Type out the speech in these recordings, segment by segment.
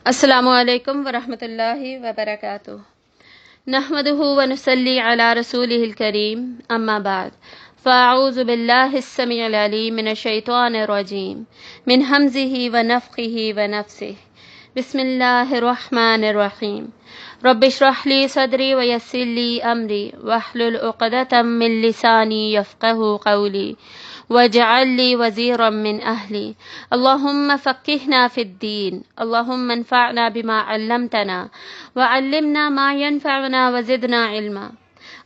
السلام علیکم ورحمۃ اللہ وبرکاتہ نحمدہ ونصلی علی رسولہ الکریم اما بعد فاعوذ باللہ السمیع العلیم من الشیطان الرجیم من ہمزہ ونفخہ ونفثہ بسم اللہ الرحمن الرحیم رب اشرح لی صدری ویسر لی امری واحلل عقدۃ من لسانی یفقہوا قولی واجعل لي وزيرا من أهلي اللهم فقهنا في الدين اللهم انفعنا بما علمتنا وعلمنا ما ينفعنا وزدنا علما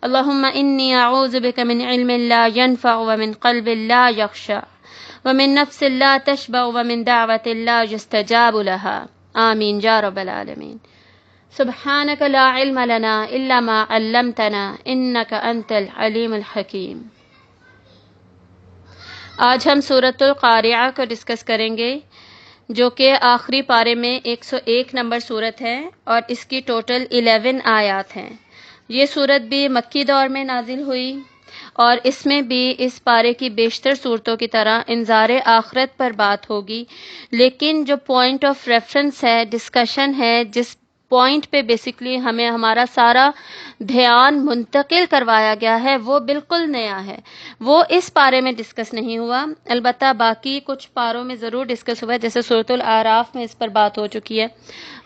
اللهم إني أعوذ بك من علم لا ينفع ومن قلب لا يخشع ومن نفس لا تشبع ومن دعوة لا يستجاب لها آمين يا رب العالمين سبحانك لا علم لنا إلا ما علمتنا إنك أنت العليم الحكيم۔ آج ہم سورۃ القاریعہ کو ڈسکس کریں گے جو کہ آخری پارے میں 101 نمبر سورت ہے اور اس کی ٹوٹل 11 آیات ہیں۔ یہ سورت بھی مکی دور میں نازل ہوئی اور اس میں بھی اس پارے کی بیشتر صورتوں کی طرح انذار آخرت پر بات ہوگی، لیکن جو پوائنٹ آف ریفرنس ہے، ڈسکشن ہے، جس پوائنٹ پہ بیسکلی ہمیں ہمارا سارا دھیان منتقل کروایا گیا ہے، وہ بالکل نیا ہے، وہ اس پارے میں ڈسکس نہیں ہوا۔ البتہ باقی کچھ پاروں میں ضرور ڈسکس ہوا ہے، جیسے سورۃ الاعراف میں اس پر بات ہو چکی ہے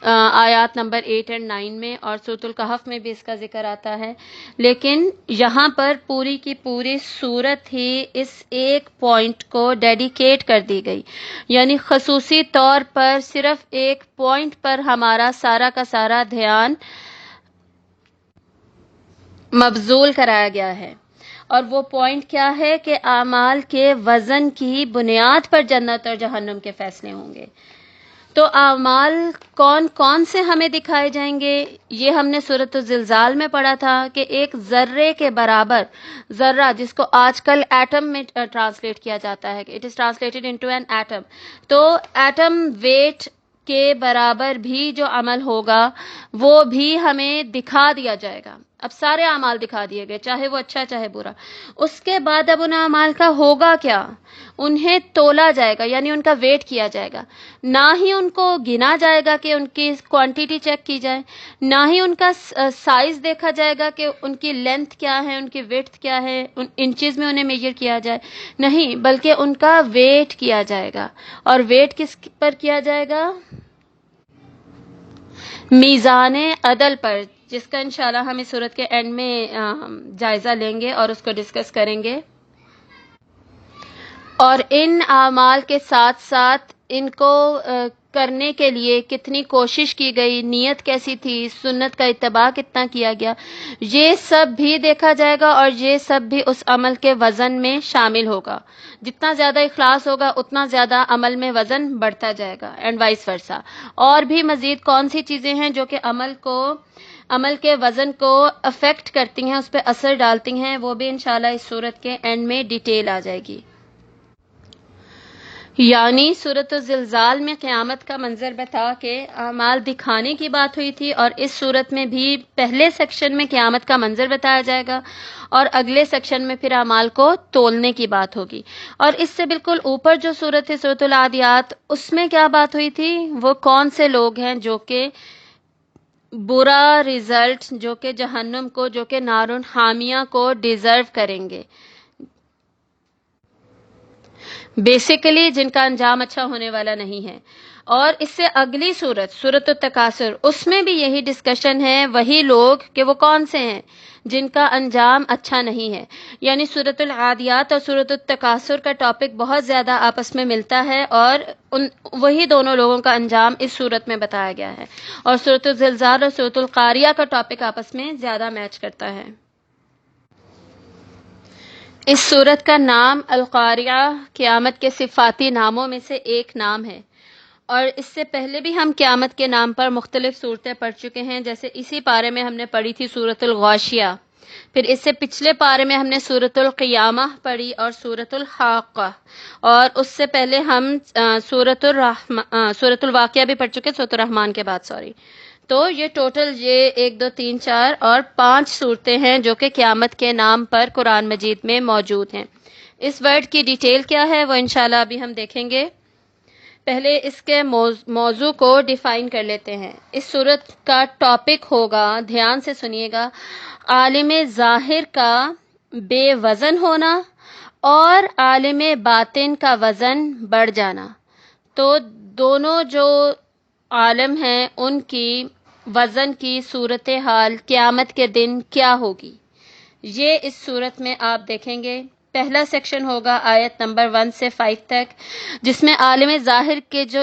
آیات نمبر 8 اور 9 میں، اور سورۃ الکہف میں بھی اس کا ذکر آتا ہے، لیکن یہاں پر پوری کی پوری سورت ہی اس ایک پوائنٹ کو ڈیڈیکیٹ کر دی گئی، یعنی خصوصی طور پر صرف ایک پوائنٹ پر ہمارا سارا کا سارا دھیان مبذول کرایا گیا ہے، اور وہ پوائنٹ کیا ہے کہ اعمال کے وزن کی بنیاد پر جنت اور جہنم کے فیصلے ہوں گے۔ تو اعمال کون کون سے ہمیں دکھائے جائیں گے، یہ ہم نے سورۃ الزلزال میں پڑھا تھا کہ ایک ذرے کے برابر، ذرہ جس کو آج کل ایٹم میں ٹرانسلیٹ کیا جاتا ہے، it is translated into an atom, تو ایٹم ویٹ کے برابر بھی جو عمل ہوگا وہ بھی ہمیں دکھا دیا جائے گا۔ اب سارے اعمال دکھا دیے گئے، چاہے وہ اچھا چاہے برا۔ اس کے بعد اب ان اعمال کا ہوگا کیا؟ انہیں تولا جائے گا، یعنی ان کا ویٹ کیا جائے گا، نہ ہی ان کو گنا جائے گا کہ ان کی کوانٹیٹی چیک کی جائے، نہ ہی ان کا سائز دیکھا جائے گا کہ ان کی لینتھ کیا ہے، ان کی ویڈتھ کیا ہے، انچز میں انہیں میجر کیا جائے، نہیں، بلکہ ان کا ویٹ کیا جائے گا۔ اور ویٹ کس پر کیا جائے گا؟ میزان عدل پر، جس کا انشاءاللہ ہم اس صورت کے اینڈ میں جائزہ لیں گے اور اس کو ڈسکس کریں گے۔ اور ان اعمال کے ساتھ ساتھ ان کو کرنے کے لیے کتنی کوشش کی گئی، نیت کیسی تھی، سنت کا اتباع کتنا کیا گیا، یہ سب بھی دیکھا جائے گا، اور یہ سب بھی اس عمل کے وزن میں شامل ہوگا۔ جتنا زیادہ اخلاص ہوگا اتنا زیادہ عمل میں وزن بڑھتا جائے گا، اینڈ وائس ورسا۔ اور بھی مزید کون سی چیزیں ہیں جو کہ عمل کے وزن کو افیکٹ کرتی ہیں، اس پہ اثر ڈالتی ہیں، وہ بھی انشاءاللہ اس صورت کے اینڈ میں ڈیٹیل آ جائے گی۔ یعنی سورۃ الزلزال میں قیامت کا منظر بتا کے اعمال دکھانے کی بات ہوئی تھی، اور اس صورت میں بھی پہلے سیکشن میں قیامت کا منظر بتایا جائے گا، اور اگلے سیکشن میں پھر اعمال کو تولنے کی بات ہوگی۔ اور اس سے بالکل اوپر جو سورت ہے سورۃ العادیات، اس میں کیا بات ہوئی تھی؟ وہ کون سے لوگ ہیں جو کہ برا رزلٹ، جو کہ جہنم کو، جو کہ نار حامیہ کو ڈیزرو کریں گے، بیسیکلی جن کا انجام اچھا ہونے والا نہیں ہے۔ اور اس سے اگلی سورت التکاثر، اس میں بھی یہی ڈسکشن ہے، وہی لوگ کہ وہ کون سے ہیں جن کا انجام اچھا نہیں ہے۔ یعنی سورت العادیات اور سورت التکاثر کا ٹاپک بہت زیادہ آپس میں ملتا ہے، اور وہی دونوں لوگوں کا انجام اس صورت میں بتایا گیا ہے، اور سورت الزلزال اور سورت القاریہ کا ٹاپک آپس میں زیادہ میچ کرتا ہے۔ اس سورت کا نام القاریہ قیامت کے صفاتی ناموں میں سے ایک نام ہے، اور اس سے پہلے بھی ہم قیامت کے نام پر مختلف صورتیں پڑھ چکے ہیں، جیسے اسی پارے میں ہم نے پڑھی تھی سورت الغاشیہ، پھر اس سے پچھلے پارے میں ہم نے سورت القیامہ پڑھی اور سورت الحاقہ، اور اس سے پہلے ہم سورت الواقعہ بھی پڑھ چکے، سورت الرحمن کے بعد، تو یہ ٹوٹل 1 2 3 4 اور 5 صورتیں ہیں جو کہ قیامت کے نام پر قرآن مجید میں موجود ہیں۔ اس ورڈ کی ڈیٹیل کیا ہے وہ انشاءاللہ ابھی ہم دیکھیں گے۔ پہلے اس کے موضوع کو ڈیفائن کر لیتے ہیں. اس صورت کا ٹاپک ہوگا، دھیان سے سنیے گا، عالم ظاہر کا بے وزن ہونا اور عالم باطن کا وزن بڑھ جانا. تو دونوں جو عالم ہیں ان کی وزن کی صورتحال قیامت کے دن کیا ہوگی، یہ اس صورت میں آپ دیکھیں گے. پہلا سیکشن ہوگا آیت نمبر 1 سے 5 تک، جس میں عالم ظاہر کے جو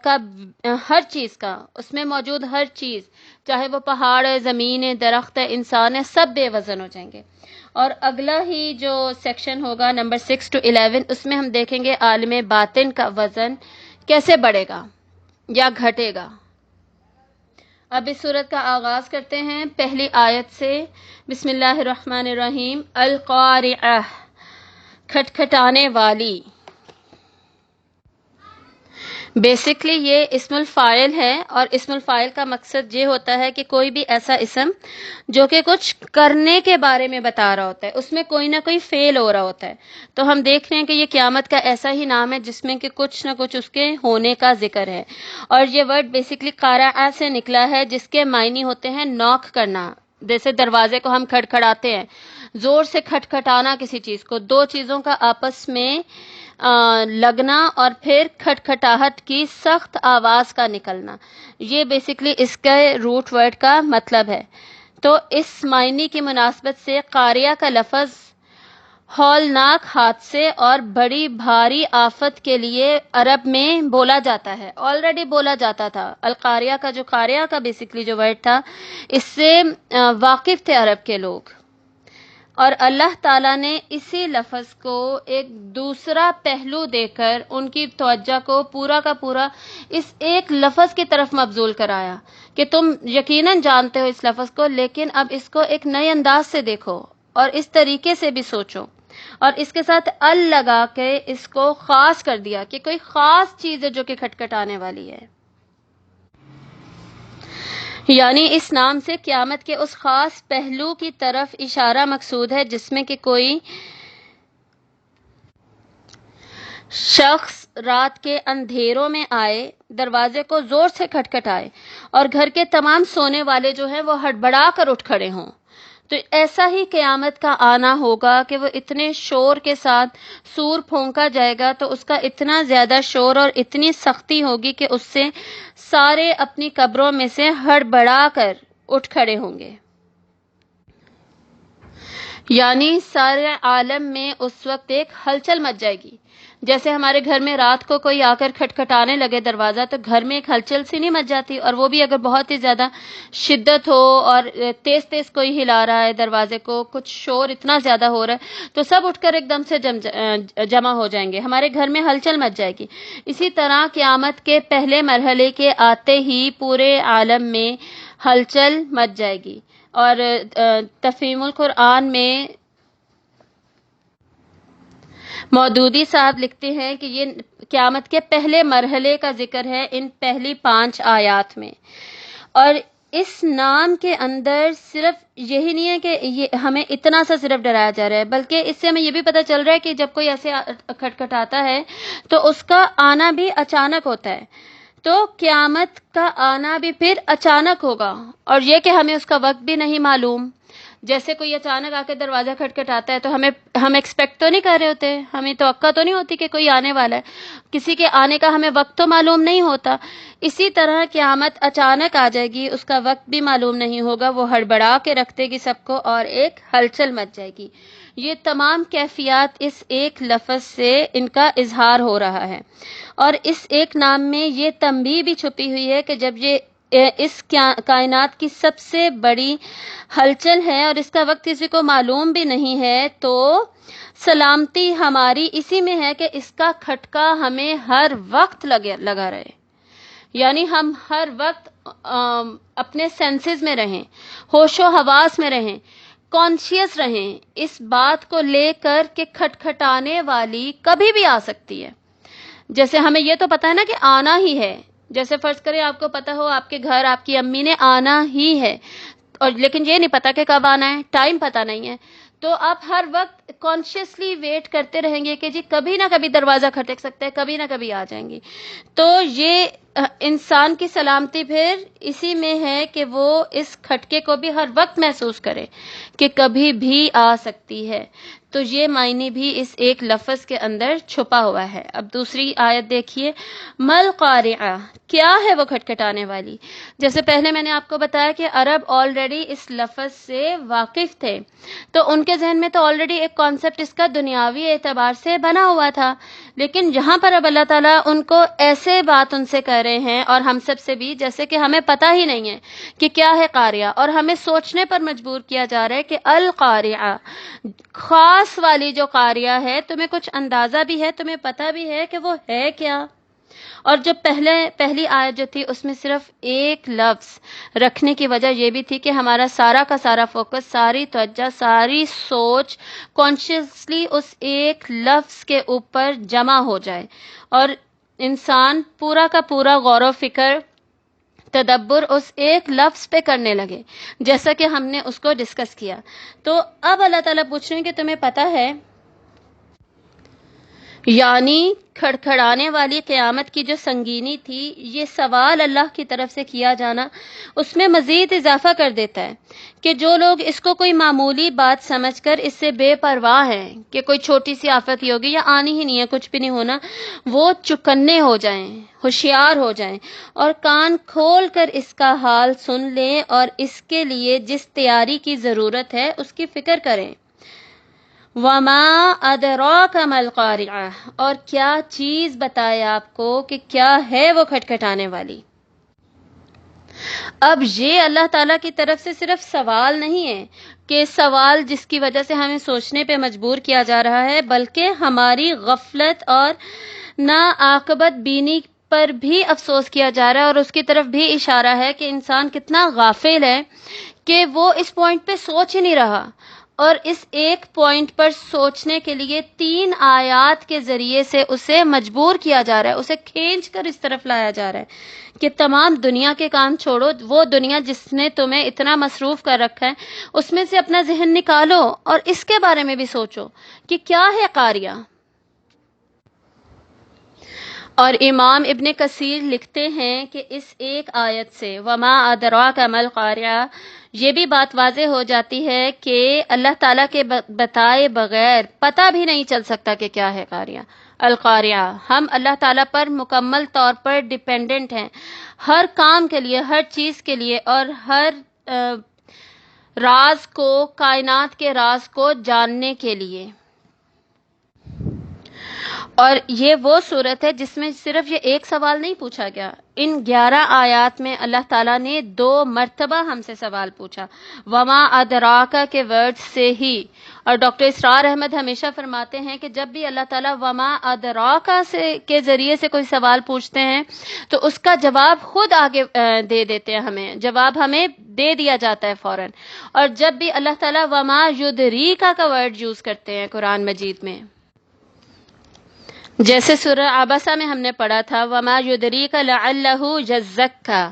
کا ہر چیز کا، اس میں موجود ہر چیز، چاہے وہ پہاڑ ہے، زمین ہے، درخت ہے، انسان ہے، سب بے وزن ہو جائیں گے. اور اگلا ہی جو سیکشن ہوگا نمبر 6 to 11، اس میں ہم دیکھیں گے عالم باطن کا وزن کیسے بڑھے گا یا گھٹے گا. اب اس صورت کا آغاز کرتے ہیں پہلی آیت سے. بسم اللہ الرحمن الرحیم. القارعہ، کھٹکھٹانے والی. بیسکلی یہ اسم الفاعل ہے، اور اسم الفاعل کا مقصد یہ ہوتا ہے کہ کوئی بھی ایسا اسم جو کہ کچھ کرنے کے بارے میں بتا رہا ہوتا ہے، اس میں کوئی نہ کوئی فعل ہو رہا ہوتا ہے. تو ہم دیکھ رہے ہیں کہ یہ قیامت کا ایسا ہی نام ہے جس میں کہ کچھ نہ کچھ اس کے ہونے کا ذکر ہے. اور یہ ورڈ بیسکلی قارعہ سے نکلا ہے، جس کے معنی ہوتے ہیں نوک کرنا. جیسے دروازے کو ہم کھٹکھڑاتے ہیں، زور سے کھٹکھٹانا کسی چیز کو، دو چیزوں کا آپس میں لگنا اور پھر کھٹکھٹاہٹ کی سخت آواز کا نکلنا، یہ بیسکلی اس کے روٹ ورڈ کا مطلب ہے. تو اس معنی کی مناسبت سے قاریہ کا لفظ ہولناک حادثے اور بڑی بھاری آفت کے لیے عرب میں بولا جاتا ہے، آلریڈی بولا جاتا تھا. القاریہ کا جو قاریہ کا بیسکلی جو ورڈ تھا، اس سے واقف تھے عرب کے لوگ. اور اللہ تعالیٰ نے اسی لفظ کو ایک دوسرا پہلو دے کر ان کی توجہ کو پورا کا پورا اس ایک لفظ کی طرف مبذول کرایا کہ تم یقیناً جانتے ہو اس لفظ کو، لیکن اب اس کو ایک نئے انداز سے دیکھو اور اس طریقے سے بھی سوچو. اور اس کے ساتھ ال لگا کے اس کو خاص کر دیا کہ کوئی خاص چیز ہے جو کہ کھٹکھٹانے والی ہے. یعنی اس نام سے قیامت کے اس خاص پہلو کی طرف اشارہ مقصود ہے جس میں کہ کوئی شخص رات کے اندھیروں میں آئے، دروازے کو زور سے کھٹکھٹائے اور گھر کے تمام سونے والے جو ہیں وہ ہڑبڑا کر اٹھ کھڑے ہوں. تو ایسا ہی قیامت کا آنا ہوگا کہ وہ اتنے شور کے ساتھ سور پھونکا جائے گا، تو اس کا اتنا زیادہ شور اور اتنی سختی ہوگی کہ اس سے سارے اپنی قبروں میں سے ہڑبڑا کر اٹھ کھڑے ہوں گے. یعنی سارے عالم میں اس وقت ایک ہلچل مچ جائے گی. جیسے ہمارے گھر میں رات کو کوئی آ کر کھٹکھٹانے لگے دروازہ، تو گھر میں ایک ہلچل سی نہیں مچ جاتی، اور وہ بھی اگر بہت ہی زیادہ شدت ہو اور تیز تیز کوئی ہلا رہا ہے دروازے کو، کچھ شور اتنا زیادہ ہو رہا ہے، تو سب اٹھ کر ایک دم سے جمع ہو جائیں گے، ہمارے گھر میں ہلچل مچ جائے گی. اسی طرح قیامت کے پہلے مرحلے کے آتے ہی پورے عالم میں ہلچل مچ جائے گی. اور تفہیم القرآن میں مودودی صاحب لکھتے ہیں کہ یہ قیامت کے پہلے مرحلے کا ذکر ہے ان پہلی 5 آیات میں. اور اس نام کے اندر صرف یہی نہیں ہے کہ یہ ہمیں اتنا سا صرف ڈرایا جا رہا ہے، بلکہ اس سے ہمیں یہ بھی پتہ چل رہا ہے کہ جب کوئی ایسے کھٹکھٹاتا ہے تو اس کا آنا بھی اچانک ہوتا ہے. تو قیامت کا آنا بھی پھر اچانک ہوگا، اور یہ کہ ہمیں اس کا وقت بھی نہیں معلوم. جیسے کوئی اچانک آ کے دروازہ کھٹکھٹاتا ہے تو ہم ایکسپیکٹ تو نہیں کر رہے ہوتے، ہمیں توقع تو نہیں ہوتی کہ کوئی آنے والا ہے، کسی کے آنے کا ہمیں وقت تو معلوم نہیں ہوتا. اسی طرح قیامت اچانک آ جائے گی، اس کا وقت بھی معلوم نہیں ہوگا، وہ ہڑبڑا کے رکھ دے گی سب کو اور ایک ہلچل مچ جائے گی. یہ تمام کیفیات اس ایک لفظ سے ان کا اظہار ہو رہا ہے. اور اس ایک نام میں یہ تنبیہ بھی چھپی ہوئی ہے کہ جب یہ اس کائنات کی سب سے بڑی ہلچل ہے اور اس کا وقت کسی کو معلوم بھی نہیں ہے، تو سلامتی ہماری اسی میں ہے کہ اس کا کھٹکا ہمیں ہر وقت لگا رہے. یعنی ہم ہر وقت اپنے سینسز میں رہیں، ہوش و حواس میں رہیں، کانشیس رہیں اس بات کو لے کر کہ کھٹکھٹانے والی کبھی بھی آ سکتی ہے. جیسے ہمیں یہ تو پتہ ہے نا کہ آنا ہی ہے، جیسے فرض کریں آپ کو پتہ ہو آپ کے گھر آپ کی امی نے آنا ہی ہے، اور لیکن یہ نہیں پتا کہ کب آنا ہے، ٹائم پتہ نہیں ہے. تو آپ ہر وقت کانشیسلی ویٹ کرتے رہیں گے کہ جی کبھی نہ کبھی دروازہ کھٹک سکتا ہے، کبھی نہ کبھی آ جائیں گی. تو یہ انسان کی سلامتی پھر اسی میں ہے کہ وہ اس کھٹکے کو بھی ہر وقت محسوس کرے کہ کبھی بھی آ سکتی ہے. تو یہ معنی بھی اس ایک لفظ کے اندر چھپا ہوا ہے. اب دوسری آیت دیکھیے، مل قارعہ، کیا ہے وہ کھٹکھٹانے والی. جیسے پہلے میں نے آپ کو بتایا کہ عرب آلریڈی اس لفظ سے واقف تھے، تو ان کے ذہن میں تو آلریڈی ایک کانسیپٹ اس کا دنیاوی اعتبار سے بنا ہوا تھا. لیکن یہاں پر اب اللہ تعالیٰ ان کو ایسے بات ان سے کہہ رہے ہیں، اور ہم سب سے بھی، جیسے کہ ہمیں پتہ ہی نہیں ہے کہ کیا ہے قاریہ، اور ہمیں سوچنے پر مجبور کیا جا رہا ہے کہ القاریہ، خاص والی جو قاریہ ہے، تمہیں کچھ اندازہ بھی ہے، تمہیں پتہ بھی ہے کہ وہ ہے کیا. اور جو پہلی آیت جو تھی اس میں صرف ایک لفظ رکھنے کی وجہ یہ بھی تھی کہ ہمارا سارا کا سارا فوکس، ساری توجہ، ساری سوچ کانشیسلی اس ایک لفظ کے اوپر جمع ہو جائے، اور انسان پورا کا پورا غور و فکر، تدبر اس ایک لفظ پہ کرنے لگے، جیسا کہ ہم نے اس کو ڈسکس کیا. تو اب اللہ تعالیٰ پوچھ رہے ہیں کہ تمہیں پتہ ہے، یعنی کھڑکھڑانے والی قیامت کی جو سنگینی تھی، یہ سوال اللہ کی طرف سے کیا جانا اس میں مزید اضافہ کر دیتا ہے کہ جو لوگ اس کو کوئی معمولی بات سمجھ کر اس سے بے پرواہ ہیں کہ کوئی چھوٹی سی آفت ہی ہوگی یا آنی ہی نہیں ہے، کچھ بھی نہیں ہونا، وہ چکنے ہو جائیں، ہوشیار ہو جائیں، اور کان کھول کر اس کا حال سن لیں، اور اس کے لیے جس تیاری کی ضرورت ہے اس کی فکر کریں. وَمَا أَدْرَاكَ مَا الْقَارِعَةُ، اور کیا چیز بتائے آپ کو کہ کیا ہے وہ کھٹکھٹانے والی. اب یہ اللہ تعالیٰ کی طرف سے صرف سوال نہیں ہے کہ سوال جس کی وجہ سے ہمیں سوچنے پہ مجبور کیا جا رہا ہے، بلکہ ہماری غفلت اور ناعاقبت بینی پر بھی افسوس کیا جا رہا ہے، اور اس کی طرف بھی اشارہ ہے کہ انسان کتنا غافل ہے کہ وہ اس پوائنٹ پہ سوچ ہی نہیں رہا. اور اس ایک پوائنٹ پر سوچنے کے لیے 3 آیات کے ذریعے سے اسے مجبور کیا جا رہا ہے، اسے کھینچ کر اس طرف لایا جا رہا ہے کہ تمام دنیا کے کام چھوڑو، وہ دنیا جس نے تمہیں اتنا مصروف کر رکھا ہے اس میں سے اپنا ذہن نکالو اور اس کے بارے میں بھی سوچو کہ کیا ہے قاریہ. اور امام ابن کثیر لکھتے ہیں کہ اس ایک آیت سے وما ادراک ما القاریہ، یہ بھی بات واضح ہو جاتی ہے کہ اللہ تعالیٰ کے بتائے بغیر پتہ بھی نہیں چل سکتا کہ کیا ہے قاریہ. القاریہ، ہم اللہ تعالیٰ پر مکمل طور پر ڈیپینڈنٹ ہیں ہر کام کے لیے، ہر چیز کے لیے، اور ہر راز کو، کائنات کے راز کو جاننے کے لیے. اور یہ وہ صورت ہے جس میں صرف یہ ایک سوال نہیں پوچھا گیا. ان 11 آیات میں اللہ تعالیٰ نے 2 مرتبہ ہم سے سوال پوچھا، وما ادراکا کے ورڈ سے ہی. اور ڈاکٹر اسرار احمد ہمیشہ فرماتے ہیں کہ جب بھی اللہ تعالیٰ وما ادراکا کے ذریعے سے کوئی سوال پوچھتے ہیں تو اس کا جواب خود آگے دے دیتے ہیں، ہمیں جواب ہمیں دے دیا جاتا ہے فوراً. اور جب بھی اللہ تعالیٰ وما یدریکا کا ورڈ یوز کرتے ہیں قرآن مجید میں، جیسے سورہ عبسہ میں ہم نے پڑھا تھا وما یدریک لعلہ یزکا،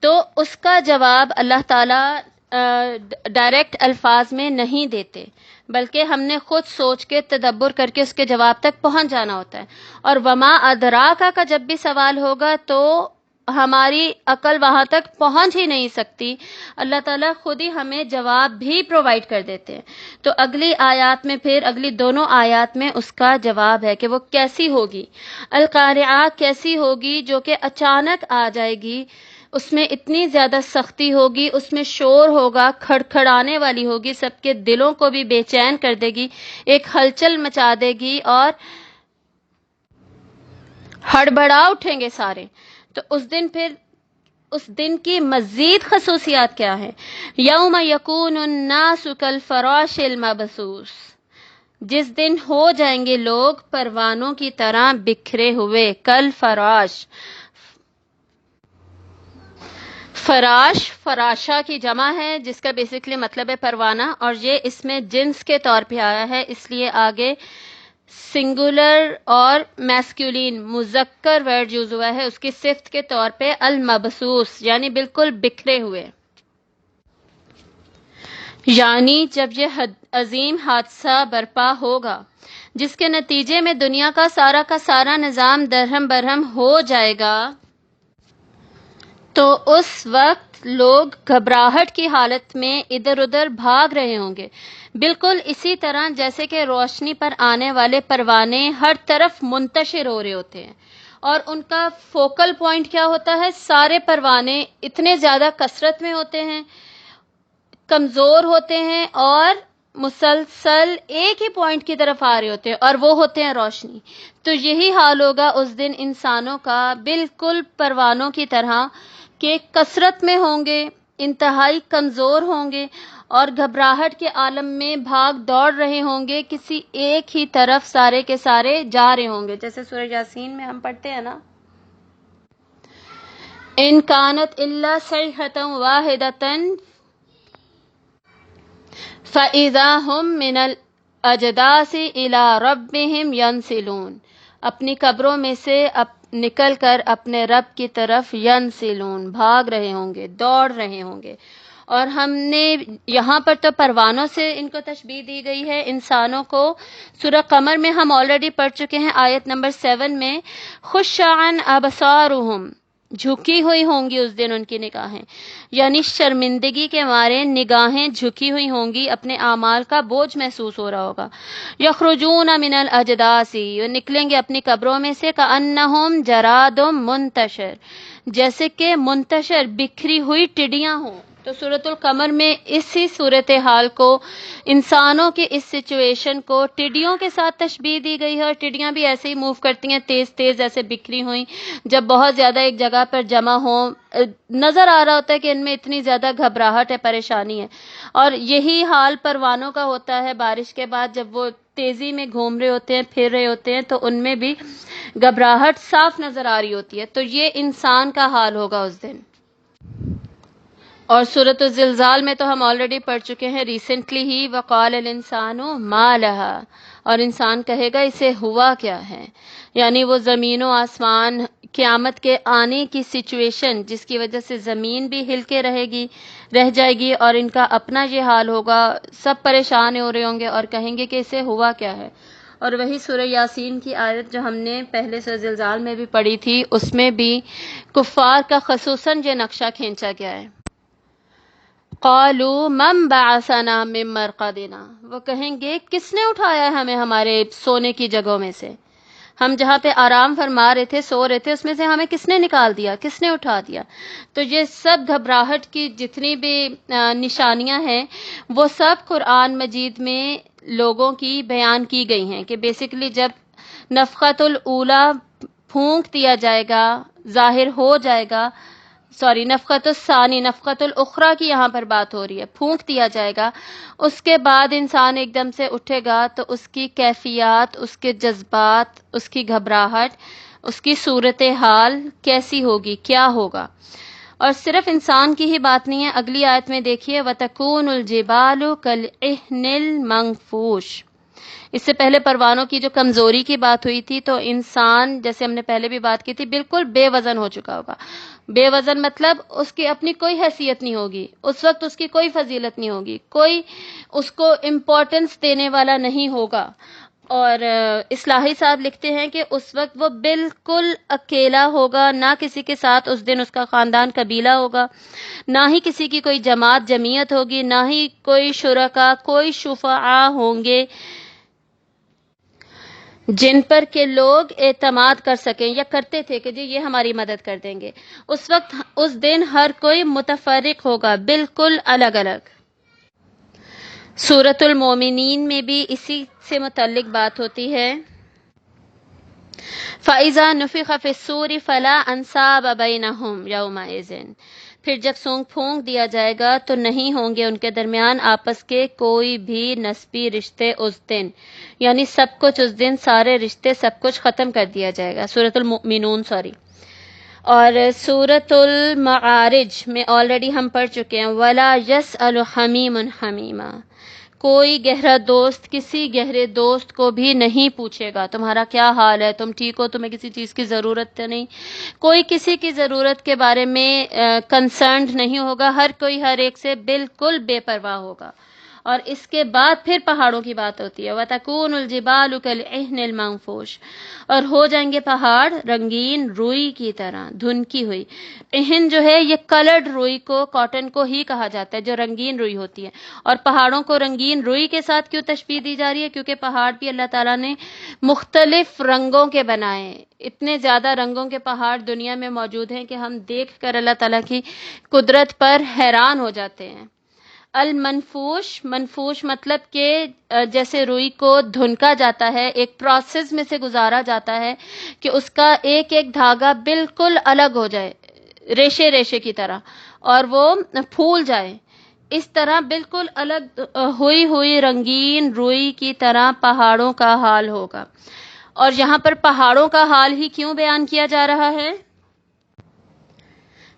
تو اس کا جواب اللہ تعالیٰ ڈائریکٹ الفاظ میں نہیں دیتے، بلکہ ہم نے خود سوچ کے تدبر کر کے اس کے جواب تک پہنچ جانا ہوتا ہے. اور وما ادراکا کا جب بھی سوال ہوگا تو ہماری عقل وہاں تک پہنچ ہی نہیں سکتی، اللہ تعالیٰ خود ہی ہمیں جواب بھی پرووائڈ کر دیتے ہیں. تو اگلی آیات میں، پھر اگلی دونوں آیات میں اس کا جواب ہے کہ وہ کیسی ہوگی. القاریعہ کیسی ہوگی؟ جو کہ اچانک آ جائے گی، اس میں اتنی زیادہ سختی ہوگی، اس میں شور ہوگا، کھڑکھڑانے والی ہوگی، سب کے دلوں کو بھی بے چین کر دے گی، ایک ہلچل مچا دے گی، اور ہڑبڑا اٹھیں گے سارے. تو اس دن کی مزید خصوصیات کیا ہے؟ یوم یکون الناس کالفراش المبثوث، جس دن ہو جائیں گے لوگ پروانوں کی طرح بکھرے ہوئے. کل فراش، فراش فراشہ کی جمع ہے جس کا بیسکلی مطلب ہے پروانہ، اور یہ اس میں جنس کے طور پہ آیا ہے، اس لیے آگے سنگولر اور میسکولین مذکر ورڈ یوز ہوا ہے اس کی صفت کے طور پہ المبثوث، یعنی بالکل بکھرے ہوئے. یعنی جب یہ عظیم حادثہ برپا ہوگا جس کے نتیجے میں دنیا کا سارا نظام درہم برہم ہو جائے گا، تو اس وقت لوگ گھبراہٹ کی حالت میں ادھر ادھر بھاگ رہے ہوں گے، بالکل اسی طرح جیسے کہ روشنی پر آنے والے پروانے ہر طرف منتشر ہو رہے ہوتے ہیں، اور ان کا فوکل پوائنٹ کیا ہوتا ہے؟ سارے پروانے اتنے زیادہ کثرت میں ہوتے ہیں، کمزور ہوتے ہیں، اور مسلسل ایک ہی پوائنٹ کی طرف آ رہے ہوتے ہیں، اور وہ ہوتے ہیں روشنی۔ تو یہی حال ہوگا اس دن انسانوں کا، بالکل پروانوں کی طرح کہ کثرت میں ہوں گے، انتہائی کمزور ہوں گے، اور گھبراہٹ کے عالم میں بھاگ دوڑ رہے ہوں گے، کسی ایک ہی طرف سارے کے سارے جا رہے ہوں گے، جیسے سورہ یاسین میں ہم پڑھتے ہیں نا، ان کانت الا صیحۃ واحدۃ فَإِذَا هُم مِّنَ الْأَجْدَاثِ إِلَىٰ رَبِّهِمْ يَنْسِلُونَ، اپنی قبروں میں سے نکل کر اپنے رب کی طرف ینسلون، بھاگ رہے ہوں گے، دوڑ رہے ہوں گے۔ اور ہم نے یہاں پر تو پروانوں سے ان کو تشبیہ دی گئی ہے، انسانوں کو سورہ قمر میں ہم آلریڈی پڑھ چکے ہیں، آیت نمبر 7 میں، خُشَّعًا أَبْصَارُهُمْ، جھکی ہوئی ہوں گی اس دن ان کی نگاہیں، یعنی شرمندگی کے مارے نگاہیں جھکی ہوئی ہوں گی، اپنے اعمال کا بوجھ محسوس ہو رہا ہوگا۔ یخرجون من الاجداث، وہ نکلیں گے اپنی قبروں میں سے، کأنہم جراد منتشر، جیسے کہ منتشر بکھری ہوئی ٹڈیاں ہوں۔ تو سورۃ القمر میں اسی صورتحال کو، انسانوں کی اس سچویشن کو ٹڈیوں کے ساتھ تشبیہ دی گئی ہے، اور ٹڈیاں بھی ایسے ہی موو کرتی ہیں، تیز تیز ایسے بکھری ہوئی، جب بہت زیادہ ایک جگہ پر جمع ہوں، نظر آ رہا ہوتا ہے کہ ان میں اتنی زیادہ گھبراہٹ ہے، پریشانی ہے۔ اور یہی حال پروانوں کا ہوتا ہے بارش کے بعد، جب وہ تیزی میں گھوم رہے ہوتے ہیں، پھر رہے ہوتے ہیں، تو ان میں بھی گھبراہٹ صاف نظر آ رہی ہوتی ہے۔ تو یہ انسان کا حال ہوگا اس دن۔ اور سورۃ الزلزال میں تو ہم آلریڈی پڑھ چکے ہیں ریسنٹلی ہی، وقال الانسان ما لها، اور انسان کہے گا اسے ہوا کیا ہے، یعنی وہ زمین و آسمان، قیامت کے آنے کی سچویشن جس کی وجہ سے زمین بھی ہل کے رہ جائے گی، اور ان کا اپنا یہ حال ہوگا، سب پریشان ہو رہے ہوں گے اور کہیں گے کہ اسے ہوا کیا ہے۔ اور وہی سورہ یاسین کی آیت جو ہم نے پہلے سورہ زلزال میں بھی پڑھی تھی، اس میں بھی کفار کا خصوصاً یہ نقشہ کھینچا گیا ہے۔ قالوا من بعثنا من مرقدنا، وہ کہیں گے کس نے اٹھایا ہے ہمیں ہمارے سونے کی جگہوں میں سے، ہم جہاں پہ آرام فرما رہے تھے، سو رہے تھے، اس میں سے ہمیں کس نے نکال دیا، کس نے اٹھا دیا۔ تو یہ سب گھبراہٹ کی جتنی بھی نشانیاں ہیں، وہ سب قرآن مجید میں لوگوں کی بیان کی گئی ہیں، کہ بیسیکلی جب نفخۃ الاولیٰ پھونک دیا جائے گا، ظاہر ہو جائے گا، نفخۃ الثانی، نفخۃ الاخری کی یہاں پر بات ہو رہی ہے، پھونک دیا جائے گا، اس کے بعد انسان ایک دم سے اٹھے گا، تو اس کی کیفیات، اس کے جذبات، اس کی گھبراہٹ، اس کی صورتحال کیسی ہوگی، کیا ہوگا۔ اور صرف انسان کی ہی بات نہیں ہے، اگلی آیت میں دیکھیے، وَتَكُونُ الْجِبَالُ كَالْعِهْنِ الْمَنفُوشِ، اس سے پہلے پروانوں کی جو کمزوری کی بات ہوئی تھی، تو انسان جیسے ہم نے پہلے بھی بات کی تھی، بالکل بے وزن ہو چکا ہوگا۔ بے وزن مطلب اس کی اپنی کوئی حیثیت نہیں ہوگی، اس وقت اس کی کوئی فضیلت نہیں ہوگی، کوئی اس کو امپورٹنس دینے والا نہیں ہوگا۔ اور اصلاحی صاحب لکھتے ہیں کہ اس وقت وہ بالکل اکیلا ہوگا، نہ کسی کے ساتھ اس دن اس کا خاندان قبیلہ ہوگا، نہ ہی کسی کی کوئی جماعت جمعیت ہوگی، نہ ہی کوئی شرکا، کوئی شفعاء ہوں گے جن پر کہ لوگ اعتماد کر سکیں، یا کرتے تھے کہ جی یہ ہماری مدد کر دیں گے۔ اس وقت، اس دن ہر کوئی متفرق ہوگا، بالکل الگ الگ۔ سورۃ المومنین میں بھی اسی سے متعلق بات ہوتی ہے، فَإِذَا نُفِخَ فِي الصُّورِ فَلَا أَنْسَابَ بَيْنَهُمْ يَوْمَئِذٍ، پھر جب سونگ پھونک دیا جائے گا تو نہیں ہوں گے ان کے درمیان آپس کے کوئی بھی نسبی رشتے اس دن، یعنی سب کچھ اس دن، سارے رشتے، سب کچھ ختم کر دیا جائے گا۔ سورۃ المؤمنون اور سورۃ المعارج میں آلریڈی ہم پڑھ چکے ہیں، وَلَا يَسْأَلُ حَمِيمٌ حَمِيمًا، کوئی گہرا دوست کسی گہرے دوست کو بھی نہیں پوچھے گا تمہارا کیا حال ہے، تم ٹھیک ہو، تمہیں کسی چیز کی ضرورت تو نہیں، کوئی کسی کی ضرورت کے بارے میں کنسرنڈ نہیں ہوگا، ہر کوئی ہر ایک سے بالکل بے پرواہ ہوگا۔ اور اس کے بعد پھر پہاڑوں کی بات ہوتی ہے. وَتَكُونُ الْجِبَالُ كَالْعِهْنِ الْمَنفُوشِ, اور ہو جائیں گے پہاڑ رنگین روئی کی طرح, دھنکی ہوئی. عہن جو ہے یہ کلرڈ روئی کو, کاٹن کو ہی کہا جاتا ہے جو رنگین روئی ہوتی ہے. اور پہاڑوں کو رنگین روئی کے ساتھ کیوں تشبیہ دی جا رہی ہے؟ کیونکہ پہاڑ بھی اللہ تعالیٰ نے مختلف رنگوں کے بنائے ہیں. اتنے زیادہ رنگوں کے پہاڑ دنیا میں موجود ہیں کہ ہم دیکھ کر اللہ تعالیٰ کی قدرت پر حیران ہو جاتے ہیں. المنفوش, منفوش مطلب کہ جیسے روئی کو دھنکا جاتا ہے, ایک پروسیس میں سے گزارا جاتا ہے کہ اس کا ایک ایک دھاگا بالکل الگ ہو جائے, ریشے ریشے کی طرح, اور وہ پھول جائے. اس طرح بالکل الگ ہوئی ہوئی رنگین روئی کی طرح پہاڑوں کا حال ہوگا. اور یہاں پر پہاڑوں کا حال ہی کیوں بیان کیا جا رہا ہے؟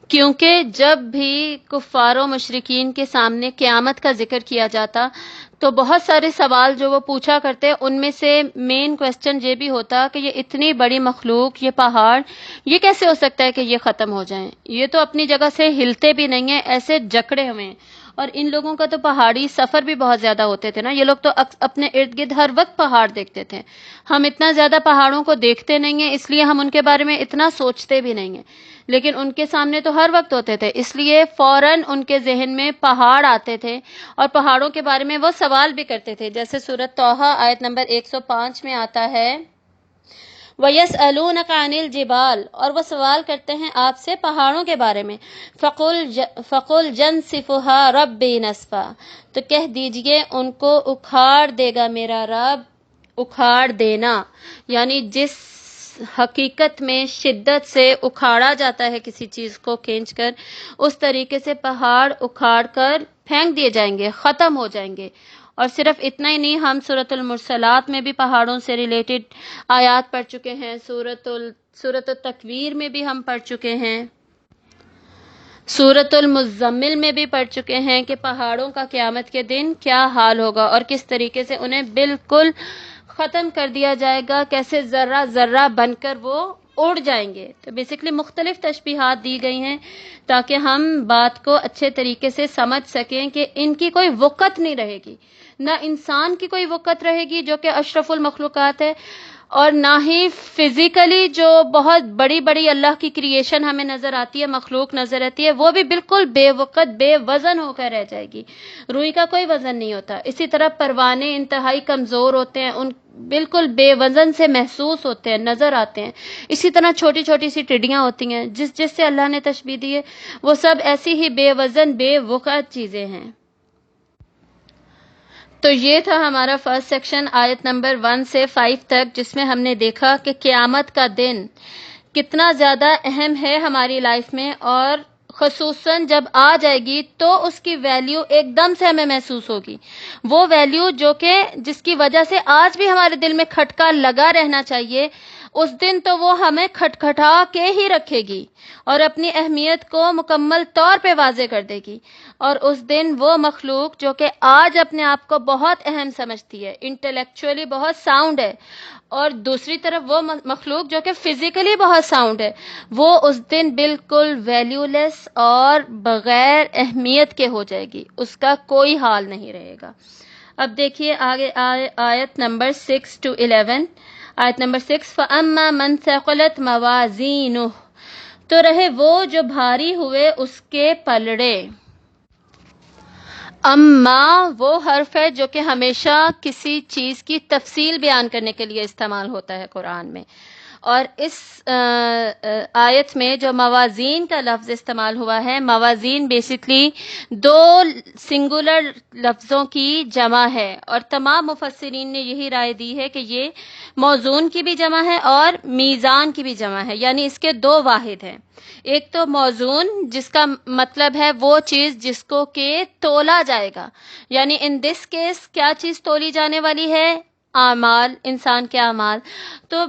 کیونکہ جب بھی کفار و مشرکین کے سامنے قیامت کا ذکر کیا جاتا تو بہت سارے سوال جو وہ پوچھا کرتے, ان میں سے مین کوسچن یہ بھی ہوتا کہ یہ اتنی بڑی مخلوق, یہ پہاڑ, یہ کیسے ہو سکتا ہے کہ یہ ختم ہو جائیں؟ یہ تو اپنی جگہ سے ہلتے بھی نہیں ہیں, ایسے جکڑے ہوئے ہیں. اور ان لوگوں کا تو پہاڑی سفر بھی بہت زیادہ ہوتے تھے نا, یہ لوگ تو اپنے ارد گرد ہر وقت پہاڑ دیکھتے تھے. ہم اتنا زیادہ پہاڑوں کو دیکھتے نہیں ہیں, اس لیے ہم ان کے بارے میں اتنا سوچتے بھی نہیں ہیں, لیکن ان کے سامنے تو ہر وقت ہوتے تھے, اس لیے فوراً ان کے ذہن میں پہاڑ آتے تھے اور پہاڑوں کے بارے میں وہ سوال بھی کرتے تھے. جیسے سورۃ طٰہٰ آیت نمبر 105 میں آتا ہے, وَيَسْأَلُونَكَ عَنِ الْجِبَالِ, اور وہ سوال کرتے ہیں آپ سے پہاڑوں کے بارے میں. فَقُلْ يَنسِفُهَا رَبِّي نَسْفًا, تو کہہ دیجئے ان کو اکھاڑ دے گا میرا رب. اکھاڑ دینا یعنی جس حقیقت میں شدت سے اکھاڑا جاتا ہے کسی چیز کو کھینچ کر, اس طریقے سے پہاڑ اکھاڑ کر پھینک دیے جائیں گے, ختم ہو جائیں گے. اور صرف اتنا ہی نہیں, ہم سورۃ المرسلات میں بھی پہاڑوں سے ریلیٹڈ آیات پڑھ چکے ہیں, سورۃ التکویر میں بھی ہم پڑھ چکے ہیں, سورۃ المزمل میں بھی پڑھ چکے ہیں کہ پہاڑوں کا قیامت کے دن کیا حال ہوگا اور کس طریقے سے انہیں بالکل ختم کر دیا جائے گا, کیسے ذرہ ذرہ بن کر وہ اڑ جائیں گے. تو بیسیکلی مختلف تشبیہات دی گئی ہیں تاکہ ہم بات کو اچھے طریقے سے سمجھ سکیں کہ ان کی کوئی وقت نہیں رہے گی, نہ انسان کی کوئی وقت رہے گی جو کہ اشرف المخلوقات ہے, اور نہ ہی فزیکلی جو بہت بڑی بڑی اللہ کی کریشن ہمیں نظر آتی ہے, مخلوق نظر آتی ہے, وہ بھی بالکل بے وقت بے وزن ہو کر رہ جائے گی. روئی کا کوئی وزن نہیں ہوتا. اسی طرح پروانے انتہائی کمزور ہوتے ہیں, ان بالکل بے وزن سے محسوس ہوتے ہیں, نظر آتے ہیں. اسی طرح چھوٹی چھوٹی سی ٹڈیاں ہوتی ہیں جس سے اللہ نے تشبیہ دی ہے, وہ سب ایسی ہی بے وزن بے وقت چیزیں ہیں. تو یہ تھا ہمارا فرسٹ سیکشن آیت نمبر 1 سے 5 تک, جس میں ہم نے دیکھا کہ قیامت کا دن کتنا زیادہ اہم ہے ہماری لائف میں, اور خصوصاً جب آ جائے گی تو اس کی ویلیو ایک دم سے ہمیں محسوس ہوگی. وہ ویلیو جو کہ جس کی وجہ سے آج بھی ہمارے دل میں کھٹکا لگا رہنا چاہیے, اس دن تو وہ ہمیں کھٹکھٹا کے ہی رکھے گی اور اپنی اہمیت کو مکمل طور پہ واضح کر دے گی. اور اس دن وہ مخلوق جو کہ آج اپنے آپ کو بہت اہم سمجھتی ہے, انٹلیکچولی بہت ساؤنڈ ہے, اور دوسری طرف وہ مخلوق جو کہ فزیکلی بہت ساؤنڈ ہے, وہ اس دن بالکل ویلیو لیس اور بغیر اہمیت کے ہو جائے گی, اس کا کوئی حال نہیں رہے گا. اب دیکھیے آگے آیت نمبر 6 to 11. آیت نمبر 6, فَأَمَّا مَنْ ثَقُلَتْ مَوَازِينُهُ, تو رہے وہ جو بھاری ہوئے اس کے پلڑے. اما وہ حرف ہے جو کہ ہمیشہ کسی چیز کی تفصیل بیان کرنے کے لیے استعمال ہوتا ہے قرآن میں, اور اس آیت میں جو موازین کا لفظ استعمال ہوا ہے, موازین بیسکلی 2 سنگولر لفظوں کی جمع ہے, اور تمام مفسرین نے یہی رائے دی ہے کہ یہ موزون کی بھی جمع ہے اور میزان کی بھی جمع ہے, یعنی اس کے 2 واحد ہیں. ایک تو موزون جس کا مطلب ہے وہ چیز جس کو کہ تولا جائے گا, یعنی ان دس کیس کیا چیز تولی جانے والی ہے؟ اعمال, انسان کے اعمال. تو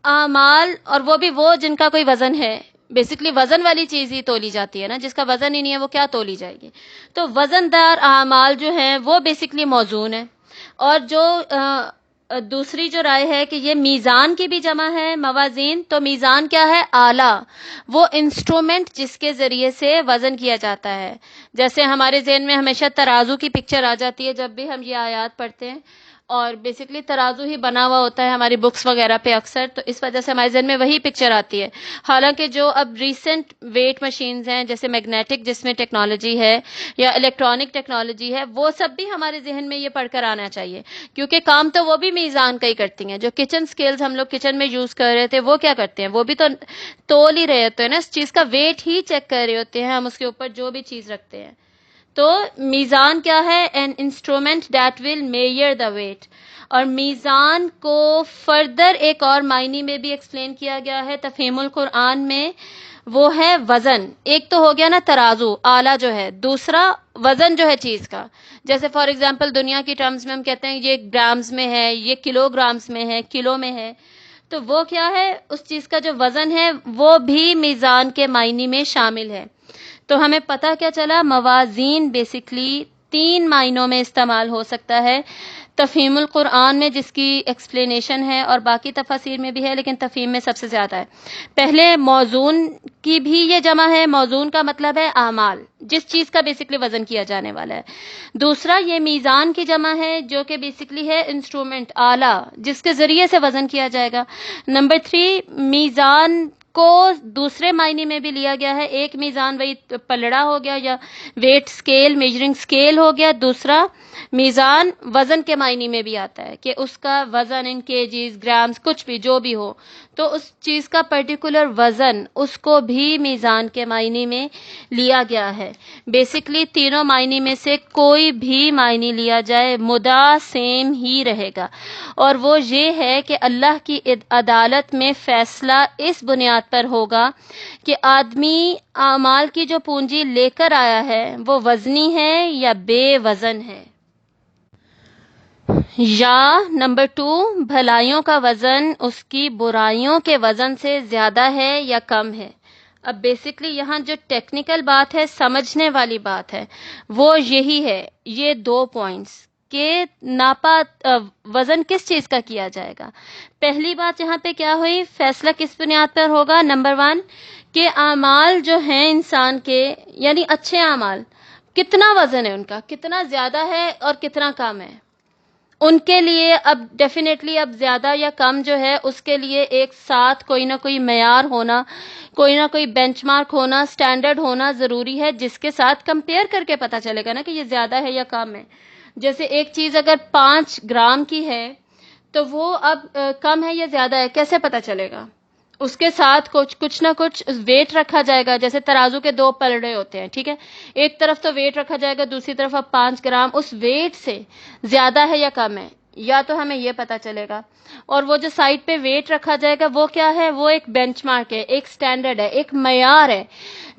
اعمال, اور وہ بھی وہ جن کا کوئی وزن ہے. بیسکلی وزن والی چیز ہی تولی جاتی ہے نا, جس کا وزن ہی نہیں ہے وہ کیا تولی جائے گی. تو وزن دار اعمال جو ہیں وہ بیسکلی موزون ہے, اور جو دوسری جو رائے ہے کہ یہ میزان کی بھی جمع ہے موازین، تو میزان کیا ہے؟ آلہ، وہ انسٹرومنٹ جس کے ذریعے سے وزن کیا جاتا ہے. جیسے ہمارے ذہن میں ہمیشہ ترازو کی پکچر آ جاتی ہے جب بھی ہم یہ آیات پڑھتے ہیں، اور بیسکلی ترازو ہی بنا ہوا ہوتا ہے ہماری بکس وغیرہ پہ اکثر، تو اس وجہ سے ہمارے ذہن میں وہی پکچر آتی ہے. حالانکہ جو اب ریسنٹ ویٹ مشینز ہیں جیسے میگنیٹک جس میں ٹیکنالوجی ہے یا الیکٹرانک ٹیکنالوجی ہے، وہ سب بھی ہمارے ذہن میں یہ پڑھ کر آنا چاہیے، کیونکہ کام تو وہ بھی میزان کا ہی کرتی ہیں. جو کچن سکیلز ہم لوگ کچن میں یوز کر رہے تھے وہ کیا کرتے ہیں؟ وہ بھی تو تول ہی رہے ہوتے ہیں نا، اس چیز کا ویٹ ہی چیک کر رہے ہوتے ہیں ہم اس کے اوپر جو بھی چیز رکھتے ہیں. تو میزان کیا ہے؟ An instrument that will measure the weight. اور میزان کو فردر ایک اور معنی میں بھی ایکسپلین کیا گیا ہے تفہیم القرآن میں، وہ ہے وزن. ایک تو ہو گیا نا ترازو آلہ جو ہے، دوسرا وزن جو ہے چیز کا. جیسے فار ایگزامپل دنیا کی ٹرمز میں ہم کہتے ہیں یہ گرامز میں ہے، یہ کلو گرامز میں ہے، کلو میں ہے. تو وہ کیا ہے؟ اس چیز کا جو وزن ہے وہ بھی میزان کے معنی میں شامل ہے. تو ہمیں پتہ کیا چلا؟ موازین بیسکلی 3 معنوں میں استعمال ہو سکتا ہے تفہیم القرآن میں، جس کی ایکسپلینیشن ہے اور باقی تفاسیر میں بھی ہے، لیکن تفہیم میں سب سے زیادہ ہے. پہلے موزون کی بھی یہ جمع ہے. موزون کا مطلب ہے اعمال، جس چیز کا بیسکلی وزن کیا جانے والا ہے. دوسرا یہ میزان کی جمع ہے جو کہ بیسکلی ہے انسٹرومنٹ، آلہ، جس کے ذریعے سے وزن کیا جائے گا. نمبر 3 میزان کو دوسرے معنی میں بھی لیا گیا ہے. ایک میزان وہی پلڑا ہو گیا یا ویٹ سکیل، میجرنگ سکیل ہو گیا. دوسرا میزان وزن کے معنی میں بھی آتا ہے کہ اس کا وزن ان کیجیز، گرامز، کچھ بھی جو بھی ہو، تو اس چیز کا پرٹیکولر وزن اس کو بھی میزان کے معنی میں لیا گیا ہے. بیسکلی تینوں معنی میں سے کوئی بھی معنی لیا جائے مدعا سیم ہی رہے گا، اور وہ یہ ہے کہ اللہ کی عدالت میں فیصلہ اس بنیاد پر ہوگا کہ آدمی اعمال کی جو پونجی لے کر آیا ہے وہ وزنی ہے یا بے وزن ہے. یا نمبر 2 بھلائیوں کا وزن اس کی برائیوں کے وزن سے زیادہ ہے یا کم ہے. اب بیسکلی یہاں جو ٹیکنیکل بات ہے، سمجھنے والی بات ہے، وہ یہی ہے، یہ 2 پوائنٹس کہ ناپا وزن کس چیز کا کیا جائے گا. پہلی بات یہاں پہ کیا ہوئی؟ فیصلہ کس بنیاد پر ہوگا؟ نمبر 1 کہ اعمال جو ہیں انسان کے، یعنی اچھے اعمال، کتنا وزن ہے ان کا، کتنا زیادہ ہے اور کتنا کم ہے. ان کے لیے اب ڈیفینیٹلی اب زیادہ یا کم جو ہے اس کے لیے ایک ساتھ کوئی نہ کوئی معیار ہونا، کوئی نہ کوئی بینچ مارک ہونا، سٹینڈرڈ ہونا ضروری ہے، جس کے ساتھ کمپیئر کر کے پتہ چلے گا نا کہ یہ زیادہ ہے یا کم ہے. جیسے ایک چیز اگر 5 گرام کی ہے تو وہ اب کم ہے یا زیادہ ہے، کیسے پتہ چلے گا؟ اس کے ساتھ کچھ نہ کچھ ویٹ رکھا جائے گا. جیسے ترازو کے 2 پلڑے ہوتے ہیں، ٹھیک ہے، ایک طرف تو ویٹ رکھا جائے گا، دوسری طرف اب 5 گرام اس ویٹ سے زیادہ ہے یا کم ہے، یا تو ہمیں یہ پتا چلے گا. اور وہ جو سائڈ پہ ویٹ رکھا جائے گا وہ کیا ہے؟ وہ ایک بینچ مارک ہے، ایک سٹینڈرڈ ہے، ایک معیار ہے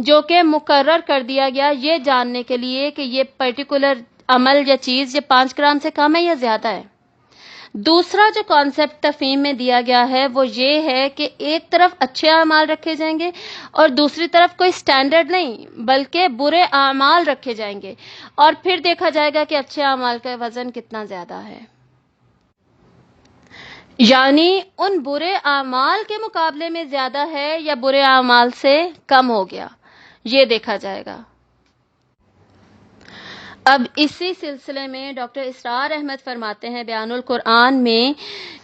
جو کہ مقرر کر دیا گیا یہ جاننے کے لیے کہ یہ پرٹیکولر عمل یا چیز یہ 5 گرام سے کم ہے یا زیادہ ہے. دوسرا جو کانسیپٹ تفہیم میں دیا گیا ہے وہ یہ ہے کہ ایک طرف اچھے اعمال رکھے جائیں گے اور دوسری طرف کوئی سٹینڈرڈ نہیں بلکہ برے اعمال رکھے جائیں گے، اور پھر دیکھا جائے گا کہ اچھے اعمال کا وزن کتنا زیادہ ہے. یعنی ان برے اعمال کے مقابلے میں زیادہ ہے یا برے اعمال سے کم ہو گیا، یہ دیکھا جائے گا. اب اسی سلسلے میں ڈاکٹر اسرار احمد فرماتے ہیں بیان القرآن میں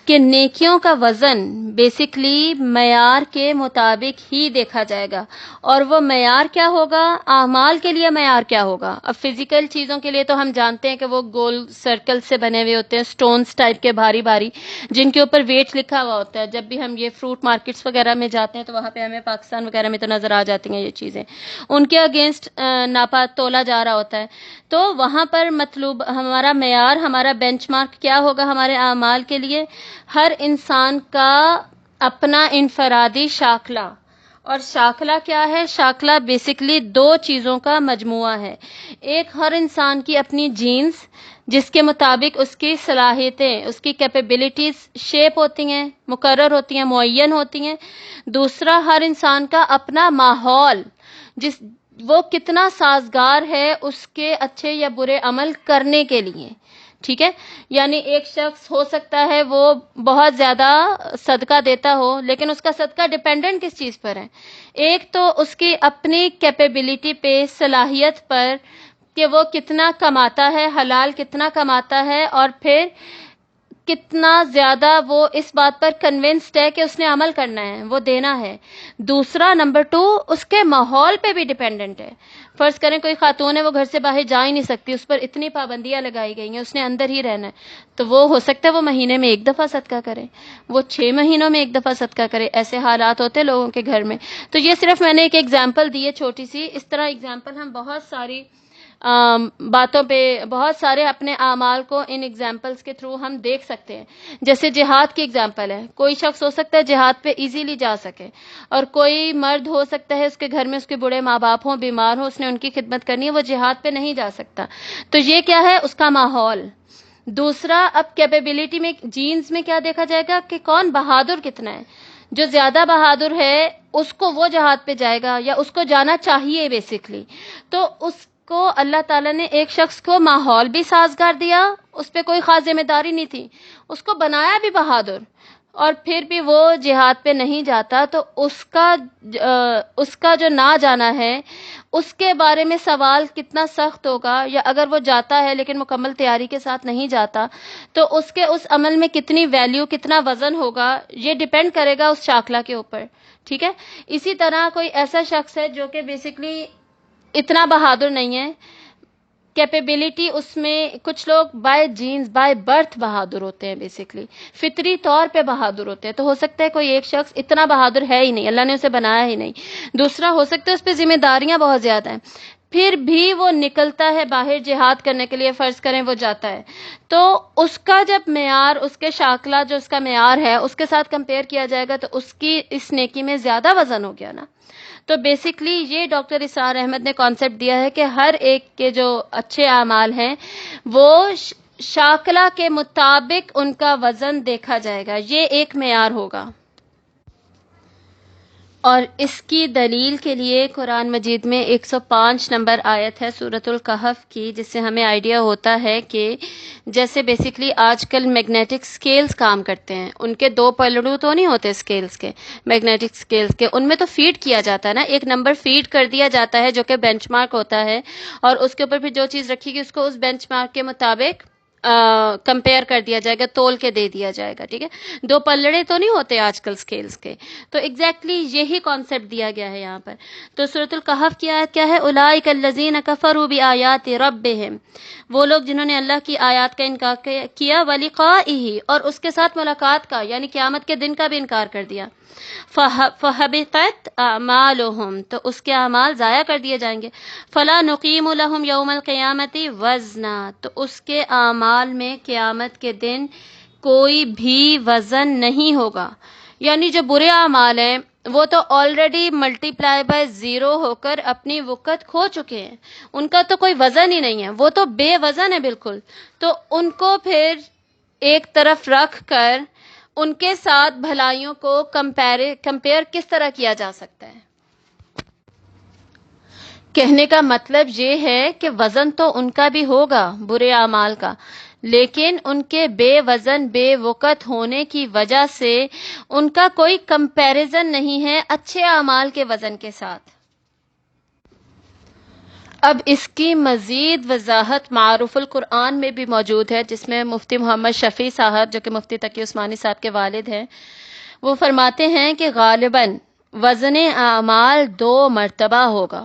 کہ نیکیوں کا وزن بیسکلی معیار کے مطابق ہی دیکھا جائے گا. اور وہ معیار کیا ہوگا؟ اعمال کے لیے معیار کیا ہوگا؟ اب فزیکل چیزوں کے لیے تو ہم جانتے ہیں کہ وہ گول سرکل سے بنے ہوئے ہوتے ہیں، سٹونز ٹائپ کے بھاری بھاری، جن کے اوپر ویٹ لکھا ہوا ہوتا ہے. جب بھی ہم یہ فروٹ مارکیٹس وغیرہ میں جاتے ہیں تو وہاں پہ ہمیں پاکستان وغیرہ میں تو نظر آ جاتی ہیں یہ چیزیں، ان کے اگینسٹ ناپا تولا جا رہا ہوتا ہے. تو وہاں پر مطلوب ہمارا معیار، ہمارا بینچ مارک کیا ہوگا ہمارے اعمال کے لیے؟ ہر انسان کا اپنا انفرادی شاخلہ. اور شاخلہ کیا ہے؟ شاخلہ بیسکلی 2 چیزوں کا مجموعہ ہے. ایک ہر انسان کی اپنی جینز جس کے مطابق اس کی صلاحیتیں، اس کی کیپیبلٹیز شیپ ہوتی ہیں، مقرر ہوتی ہیں، معین ہوتی ہیں. دوسرا ہر انسان کا اپنا ماحول، وہ کتنا سازگار ہے اس کے اچھے یا برے عمل کرنے کے لیے. ٹھیک ہے، یعنی ایک شخص ہو سکتا ہے وہ بہت زیادہ صدقہ دیتا ہو، لیکن اس کا صدقہ ڈیپینڈنٹ کس چیز پر ہے؟ ایک تو اس کی اپنی کیپیبلٹی پہ، صلاحیت پر، کہ وہ کتنا کماتا ہے، حلال کتنا کماتا ہے، اور پھر کتنا زیادہ وہ اس بات پر کنونسڈ ہے کہ اس نے عمل کرنا ہے، وہ دینا ہے۔ دوسرا نمبر 2، اس کے ماحول پہ بھی ڈیپینڈنٹ ہے۔ فرض کریں کوئی خاتون ہے، وہ گھر سے باہر جا ہی نہیں سکتی، اس پر اتنی پابندیاں لگائی گئی ہیں، اس نے اندر ہی رہنا ہے، تو وہ ہو سکتا ہے وہ مہینے میں 1 دفعہ صدقہ کرے، وہ 6 مہینوں میں 1 دفعہ صدقہ کرے۔ ایسے حالات ہوتے ہیں لوگوں کے گھر میں۔ تو یہ صرف میں نے ایک ایگزامپل دی ہے چھوٹی سی، اس طرح ایگزامپل ہم بہت ساری باتوں پہ، بہت سارے اپنے اعمال کو ان ایگزامپلس کے تھرو ہم دیکھ سکتے ہیں۔ جیسے جہاد کی ایگزامپل ہے، کوئی شخص ہو سکتا ہے جہاد پہ ایزیلی جا سکے، اور کوئی مرد ہو سکتا ہے اس کے گھر میں اس کے بوڑھے ماں باپ ہوں، بیمار ہوں، اس نے ان کی خدمت کرنی ہے، وہ جہاد پہ نہیں جا سکتا، تو یہ کیا ہے؟ اس کا ماحول۔ دوسرا، اب کیپیبلٹی میں، جینز میں کیا دیکھا جائے گا کہ کون بہادر کتنا ہے۔ جو زیادہ بہادر ہے اس کو وہ جہاد پہ جائے گا، یا اس کو جانا چاہیے بیسکلی۔ تو اس کو اللہ تعالیٰ نے ایک شخص کو ماحول بھی سازگار دیا، اس پہ کوئی خاص ذمہ داری نہیں تھی، اس کو بنایا بھی بہادر، اور پھر بھی وہ جہاد پہ نہیں جاتا، تو اس کا جو نہ جانا ہے اس کے بارے میں سوال کتنا سخت ہوگا، یا اگر وہ جاتا ہے لیکن مکمل تیاری کے ساتھ نہیں جاتا تو اس کے اس عمل میں کتنی ویلیو، کتنا وزن ہوگا، یہ ڈیپینڈ کرے گا اس شاخلہ کے اوپر، ٹھیک ہے۔ اسی طرح کوئی ایسا شخص ہے جو کہ بیسکلی اتنا بہادر نہیں ہے، کیپیبلٹی اس میں، کچھ لوگ بائی جینز، بائی برتھ بہادر ہوتے ہیں، بیسکلی فطری طور پہ بہادر ہوتے ہیں، تو ہو سکتا ہے کوئی ایک شخص اتنا بہادر ہے ہی نہیں، اللہ نے اسے بنایا ہی نہیں۔ دوسرا ہو سکتا ہے اس پہ ذمہ داریاں بہت زیادہ ہیں، پھر بھی وہ نکلتا ہے باہر جہاد کرنے کے لیے، فرض کریں وہ جاتا ہے، تو اس کا جب معیار، اس کے شاخلہ جو اس کا معیار ہے اس کے ساتھ کمپیئر کیا جائے گا، تو اس کی اس نیکی میں زیادہ وزن ہو گیا نا۔ تو بیسکلی یہ ڈاکٹر اسرار احمد نے کانسیپٹ دیا ہے کہ ہر ایک کے جو اچھے اعمال ہیں وہ شاکلہ کے مطابق ان کا وزن دیکھا جائے گا، یہ ایک معیار ہوگا۔ اور اس کی دلیل کے لیے قرآن مجید میں 105 نمبر آیت ہے سورۃ الکہف کی، جس سے ہمیں آئیڈیا ہوتا ہے کہ جیسے بیسکلی آج کل میگنیٹک سکیلز کام کرتے ہیں، ان کے 2 پلڑو تو نہیں ہوتے سکیلز کے، میگنیٹک سکیلز کے، ان میں تو فیڈ کیا جاتا ہے نا، ایک نمبر فیڈ کر دیا جاتا ہے جو کہ بینچ مارک ہوتا ہے، اور اس کے اوپر پھر جو چیز رکھی گی اس کو اس بینچ مارک کے مطابق کمپیئر کر دیا جائے گا، تول کے دے دیا جائے گا، ٹھیک ہے۔ 2 پلڑے تو نہیں ہوتے آج کل سکیلز کے، تو ایگزیکٹلی یہی کانسیپٹ دیا گیا ہے یہاں پر۔ تو سورۃ الکہف کی آیت کیا ہے؟ اولئک الذین کفروا بآیات ربہم، وہ لوگ جنہوں نے اللہ کی آیات کا انکار کیا، ولقائہ، اور اس کے ساتھ ملاقات کا، یعنی قیامت کے دن کا بھی انکار کر دیا، فحبطت اعمالہم، تو اس کے اعمال ضائع کر دیے جائیں گے، فلا نقیم لہم یوم القیامت وزنا، تو اس کے اعمال میں قیامت کے دن کوئی بھی وزن نہیں ہوگا۔ یعنی جو برے اعمال ہیں وہ تو آلریڈی ملٹی پلائی بائی 0 ہو کر اپنی وقت کھو چکے ہیں، ان کا تو کوئی وزن ہی نہیں ہے، وہ تو بے وزن ہے بالکل، تو ان کو پھر ایک طرف رکھ کر ان کے ساتھ بھلائیوں کو کمپیئر کس طرح کیا جا سکتا ہے؟ کہنے کا مطلب یہ ہے کہ وزن تو ان کا بھی ہوگا برے اعمال کا، لیکن ان کے بے وزن، بے وقت ہونے کی وجہ سے ان کا کوئی کمپیریزن نہیں ہے اچھے اعمال کے وزن کے ساتھ۔ اب اس کی مزید وضاحت معروف القرآن میں بھی موجود ہے، جس میں مفتی محمد شفیع صاحب، جو کہ مفتی تقی عثمانی صاحب کے والد ہیں، وہ فرماتے ہیں کہ غالباً وزن اعمال 2 مرتبہ ہوگا۔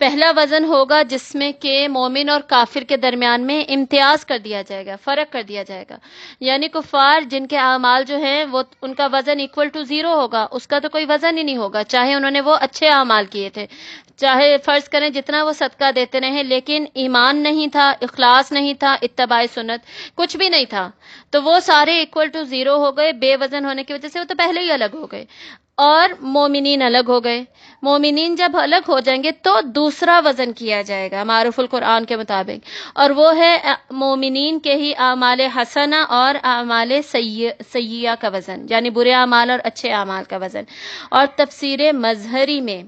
پہلا وزن ہوگا جس میں کہ مومن اور کافر کے درمیان میں امتیاز کر دیا جائے گا، فرق کر دیا جائے گا، یعنی کفار جن کے اعمال جو ہیں وہ ان کا وزن ایکول ٹو 0 ہوگا، اس کا تو کوئی وزن ہی نہیں ہوگا، چاہے انہوں نے وہ اچھے اعمال کیے تھے، چاہے فرض کریں جتنا وہ صدقہ دیتے رہے، لیکن ایمان نہیں تھا، اخلاص نہیں تھا، اتباع سنت کچھ بھی نہیں تھا، تو وہ سارے ایکول ٹو 0 ہو گئے، بے وزن ہونے کی وجہ سے وہ تو پہلے ہی الگ ہو گئے۔ اور مومنین الگ ہو گئے، مومنین جب الگ ہو جائیں گے تو دوسرا وزن کیا جائے گا معروف القرآن کے مطابق، اور وہ ہے مومنین کے ہی اعمال حسنہ اور اعمال سیئہ کا وزن، یعنی برے اعمال اور اچھے اعمال کا وزن۔ اور تفسیر مظہری میں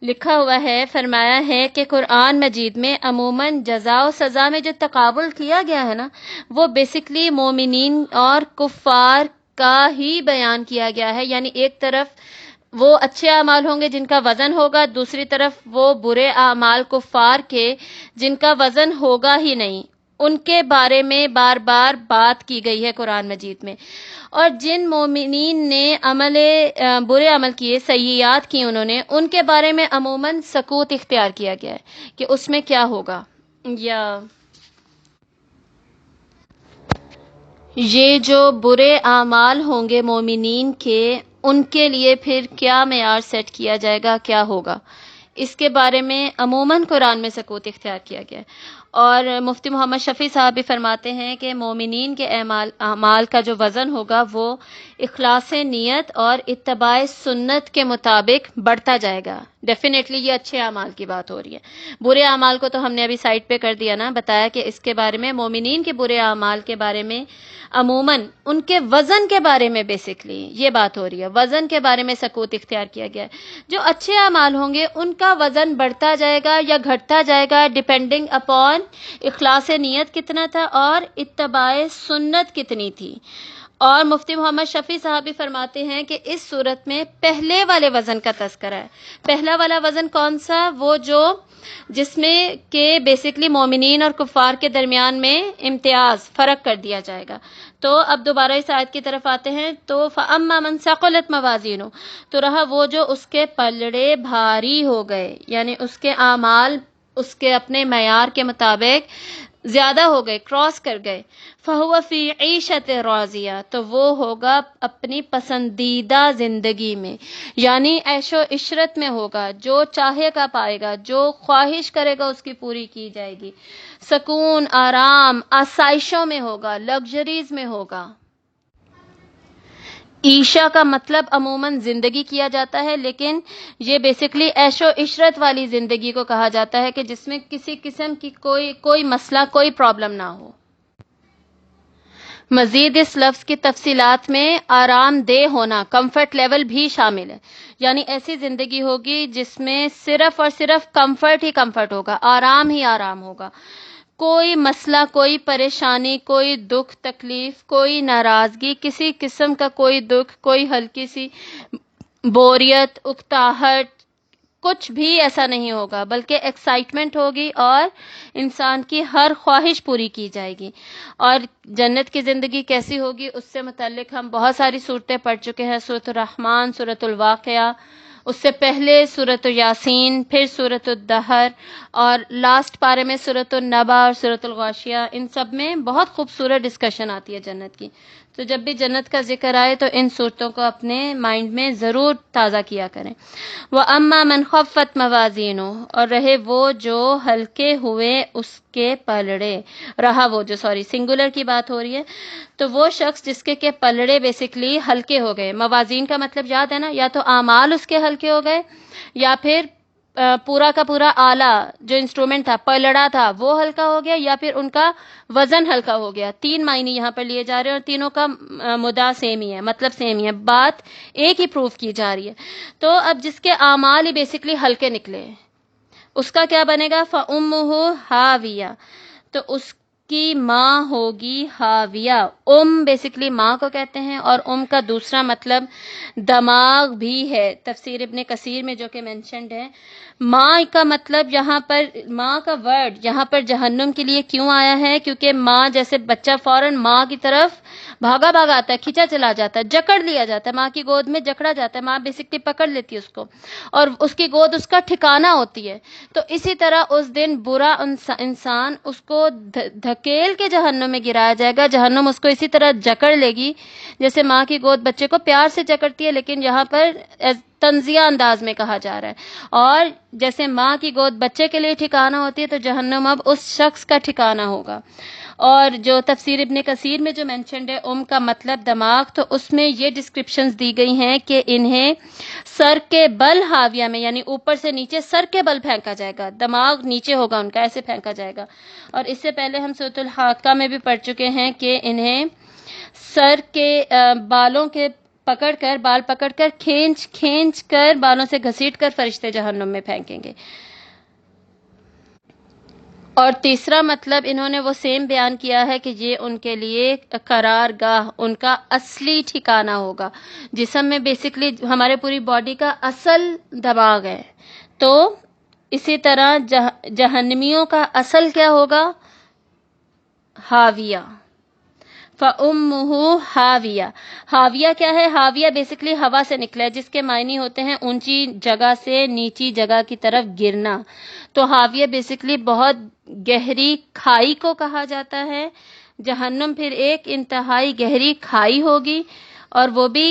لکھا ہوا ہے، فرمایا ہے کہ قرآن مجید میں عموماً جزا و سزا میں جو تقابل کیا گیا ہے نا، وہ بیسکلی مومنین اور کفار کا ہی بیان کیا گیا ہے. یعنی ایک طرف وہ اچھے اعمال ہوں گے جن کا وزن ہوگا، دوسری طرف وہ برے اعمال کفار کے جن کا وزن ہوگا ہی نہیں، ان کے بارے میں بار بار بات کی گئی ہے قرآن مجید میں. اور جن مومنین نے برے عمل کیے، سیئات کی انہوں نے، ان کے بارے میں عموماً سکوت اختیار کیا گیا ہے کہ اس میں کیا ہوگا. یا یہ جو برے اعمال ہوں گے مومنین کے، ان کے لیے پھر کیا معیار سیٹ کیا جائے گا، کیا ہوگا، اس کے بارے میں عموماً قرآن میں سکوت اختیار کیا گیا ہے. اور مفتی محمد شفیع صاحب بھی فرماتے ہیں کہ مومنین کے اعمال کا جو وزن ہوگا وہ اخلاص نیت اور اتباع سنت کے مطابق بڑھتا جائے گا. ڈیفینیٹلی یہ اچھے اعمال کی بات ہو رہی ہے. برے اعمال کو تو ہم نے ابھی سائڈ پہ کر دیا نا، بتایا کہ اس کے بارے میں مومنین کے برے اعمال کے بارے میں عموماً ان کے وزن کے بارے میں بیسکلی یہ بات ہو رہی ہے، وزن کے بارے میں سکوت اختیار کیا گیا ہے. جو اچھے اعمال ہوں گے ان کا وزن بڑھتا جائے گا یا گھٹتا جائے گا، ڈیپینڈنگ اپون اخلاص نیت کتنا تھا اور اتباع سنت کتنی تھی. اور مفتی محمد شفیع صاحب بھی فرماتے ہیں کہ اس صورت میں پہلے والے وزن کا تذکرہ ہے. پہلا والا وزن کون سا؟ وہ جس میں کہ بیسکلی مومنین اور کفار کے درمیان میں امتیاز، فرق کر دیا جائے گا. تو اب دوبارہ اس آیت کی طرف آتے ہیں. تو فَأَمَّا مَنْ ثَقُلَتْ مَوَازِينُهُ، تو رہا وہ جو اس کے پلڑے بھاری ہو گئے، یعنی اس کے اعمال اس کے اپنے معیار کے مطابق زیادہ ہو گئے، کراس کر گئے. فَهُوَ فِي عِيشَةٍ رَاضِيَةٍ، تو وہ ہوگا اپنی پسندیدہ زندگی میں، یعنی عیش و عشرت میں ہوگا، جو چاہے گا پائے گا، جو خواہش کرے گا اس کی پوری کی جائے گی. سکون، آرام، آسائشوں میں ہوگا، لگژریز میں ہوگا. عیشا کا مطلب عموماً زندگی کیا جاتا ہے، لیکن یہ بیسکلی عیش و عشرت والی زندگی کو کہا جاتا ہے کہ جس میں کسی قسم کی کوئی مسئلہ، کوئی پرابلم نہ ہو. مزید اس لفظ کی تفصیلات میں آرام دہ ہونا، کمفرٹ لیول بھی شامل ہے. یعنی ایسی زندگی ہوگی جس میں صرف اور صرف کمفرٹ ہی کمفرٹ ہوگا، آرام ہی آرام ہوگا. کوئی مسئلہ، کوئی پریشانی، کوئی دکھ تکلیف، کوئی ناراضگی، کسی قسم کا کوئی دکھ، کوئی ہلکی سی بوریت، اکتاہٹ، کچھ بھی ایسا نہیں ہوگا، بلکہ ایکسائٹمنٹ ہوگی اور انسان کی ہر خواہش پوری کی جائے گی. اور جنت کی زندگی کیسی ہوگی اس سے متعلق ہم بہت ساری صورتیں پڑھ چکے ہیں. سورۃ الرحمن، سورۃ الواقعہ، اس سے پہلے سورۃ یاسین، پھر سورۃ الدہر، اور لاسٹ پارے میں سورۃ النبا اور سورۃ الغاشیہ. ان سب میں بہت خوبصورت ڈسکشن آتی ہے جنت کی. تو جب بھی جنت کا ذکر آئے تو ان صورتوں کو اپنے مائنڈ میں ضرور تازہ کیا کریں. وَأَمَّا مَنْ خَفَّتْ مَوَازِينُهُ، اور رہے وہ جو ہلکے ہوئے اس کے پلڑے، سنگولر کی بات ہو رہی ہے. تو وہ شخص جس کے پلڑے بیسکلی ہلکے ہو گئے. موازین کا مطلب یاد ہے نا، یا تو اعمال اس کے ہلکے ہو گئے، یا پھر پورا کا پورا آلہ جو انسٹرومنٹ تھا، پلڑا تھا، وہ ہلکا ہو گیا، یا پھر ان کا وزن ہلکا ہو گیا. 3 معنی یہاں پر لیے جا رہے ہیں اور تینوں کا مدعا سیم ہی ہے، مطلب سیم ہی ہے، بات ایک ہی پروف کی جا رہی ہے. تو اب جس کے اعمال ہی بیسکلی ہلکے نکلے، اس کا کیا بنے گا؟ فَأُمُّهُ هَاوِيَةٌ، تو اس کی ماں ہوگی ہاویہ. بیسکلی ماں کو کہتے ہیں، اور کا دوسرا مطلب دماغ بھی ہے. تفسیر ابن کثیر میں جو کہ مینشنڈ ہے، ماں کا مطلب یہاں پر، ماں کا ورڈ یہاں پر جہنم کے لیے کیوں آیا ہے؟ کیونکہ ماں جیسے بچہ فوراً ماں کی طرف بھاگا آتا ہے، کھینچا چلا جاتا ہے، جکڑ لیا جاتا ہے، ماں کی گود میں جکڑا جاتا ہے، ماں بیسکلی پکڑ لیتی ہے اس کو، اور اس کی گود اس کا ٹھکانہ ہوتی ہے. تو اسی طرح اس دن برا انسان، اس کو دھکیل کے جہنم میں گرایا جائے گا. جہنم اس کو اسی طرح جکڑ لے گی جیسے ماں کی گود بچے کو پیار سے جکڑتی ہے، لیکن یہاں پر تنزیہ انداز میں کہا جا رہا ہے. اور جیسے ماں کی گود بچے کے لیے ٹھکانہ ہوتی ہے، تو جہنم اب اس شخص کا ٹھکانہ ہوگا. اور جو تفسیر ابن کثیر میں جو مینشنڈ ہے، کا مطلب دماغ، تو اس میں یہ ڈسکرپشنز دی گئی ہیں کہ انہیں سر کے بل ہاویہ میں، یعنی اوپر سے نیچے سر کے بل پھینکا جائے گا. دماغ نیچے ہوگا ان کا، ایسے پھینکا جائے گا. اور اس سے پہلے ہم سورۃ الحاقہ میں بھی پڑھ چکے ہیں کہ انہیں سر کے بالوں کے پکڑ کر بال پکڑ کر کھینچ کھینچ کر بالوں سے گھسیٹ کر فرشتے جہنم میں پھینکیں گے. اور تیسرا مطلب انہوں نے وہ سیم بیان کیا ہے کہ یہ ان کے لیے قرار گاہ، ان کا اصلی ٹھکانہ ہوگا. جسم میں بیسکلی ہمارے پوری باڈی کا اصل دماغ ہے. تو اسی طرح جہنمیوں کا اصل کیا ہوگا؟ ہاویہ. فَأُمُّهُ ہاویہ. ہاویہ کیا ہے؟ ہاویہ بیسکلی ہوا سے نکلا ہے، جس کے معنی ہوتے ہیں اونچی جگہ سے نیچی جگہ کی طرف گرنا. تو ہاویہ بیسکلی بہت گہری کھائی کو کہا جاتا ہے. جہنم پھر ایک انتہائی گہری کھائی ہوگی، اور وہ بھی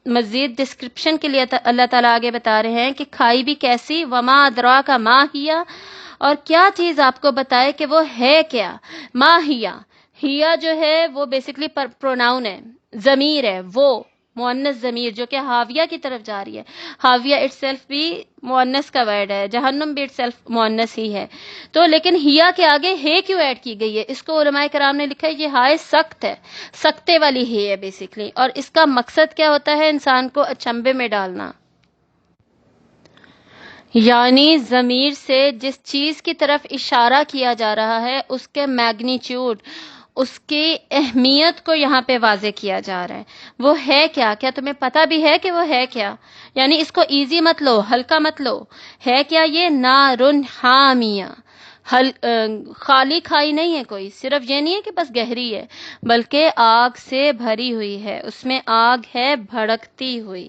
مزید ڈسکرپشن کے لیے اللہ تعالیٰ آگے بتا رہے ہیں کہ کھائی بھی کیسی. وما ادراک ما ہیا، اور کیا چیز آپ کو بتائے کہ وہ ہے کیا. ما ہیا، ہیا جو ہے وہ بیسکلی پروناؤن ہے، ضمیر ہے، وہ مؤنث ضمیر جو کہ ہاویہ کی طرف جا رہی ہے. ہاویہ اٹ سیلف بھی مؤنث کا ورڈ ہے، جہنم بھی اٹ سیلف مؤنث ہی ہے. تو لیکن ہیا کے آگے ہے کیوں ایڈ کی گئی ہے؟ اس کو علماء کرام نے لکھا ہے یہ ہائے سخت ہے، سختے والی ہے بیسکلی. اور اس کا مقصد کیا ہوتا ہے؟ انسان کو اچنبے میں ڈالنا. یعنی ضمیر سے جس چیز کی طرف اشارہ کیا جا رہا ہے اس کے میگنیچیوڈ، اس کی اہمیت کو یہاں پہ واضح کیا جا رہا ہے. وہ ہے کیا؟ کیا تمہیں پتہ بھی ہے کہ وہ ہے کیا؟ یعنی اس کو ایزی مت لو، ہلکا مت لو. ہے کیا یہ؟ نارن حامیہ. خالی کھائی نہیں ہے کوئی، صرف یہ نہیں ہے کہ بس گہری ہے، بلکہ آگ سے بھری ہوئی ہے، اس میں آگ ہے بھڑکتی ہوئی.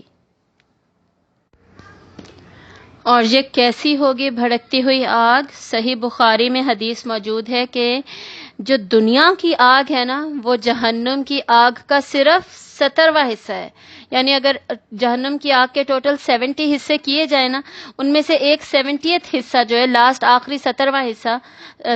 اور یہ کیسی ہوگی بھڑکتی ہوئی آگ؟ صحیح بخاری میں حدیث موجود ہے کہ جو دنیا کی آگ ہے نا، وہ جہنم کی آگ کا صرف 70واں حصہ ہے. یعنی اگر جہنم کی آگ کے ٹوٹل 70 حصے کیے جائیں نا، ان میں سے ایک 70th حصہ جو ہے، لاسٹ آخری 70واں حصہ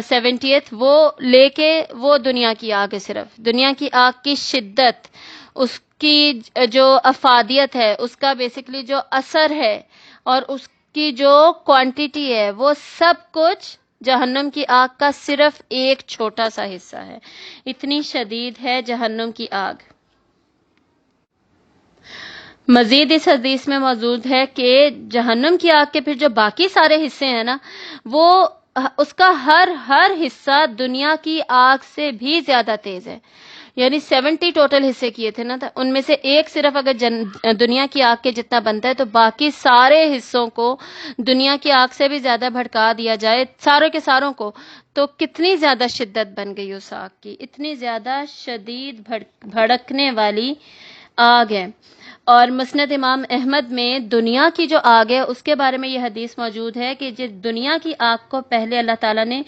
70th، وہ لے کے وہ دنیا کی آگ ہے. صرف دنیا کی آگ کی شدت، اس کی جو افادیت ہے، اس کا بیسکلی جو اثر ہے، اور اس کی جو کوانٹیٹی ہے، وہ سب کچھ جہنم کی آگ کا صرف ایک چھوٹا سا حصہ ہے. اتنی شدید ہے جہنم کی آگ. مزید اس حدیث میں موجود ہے کہ جہنم کی آگ کے پھر جو باقی سارے حصے ہیں نا، وہ اس کا ہر حصہ دنیا کی آگ سے بھی زیادہ تیز ہے. یعنی 70 ٹوٹل حصے کیے تھے نا، ان میں سے ایک صرف اگر دنیا کی آگ کے جتنا بنتا ہے، تو باقی سارے حصوں کو دنیا کی آگ سے بھی زیادہ بھڑکا دیا جائے، ساروں کے ساروں کو، تو کتنی زیادہ شدت بن گئی اس آگ کی. اتنی زیادہ شدید بھڑکنے والی آگ ہے. اور مسند امام احمد میں دنیا کی جو آگ ہے اس کے بارے میں یہ حدیث موجود ہے کہ جس دنیا کی آگ کو پہلے اللہ تعالیٰ نے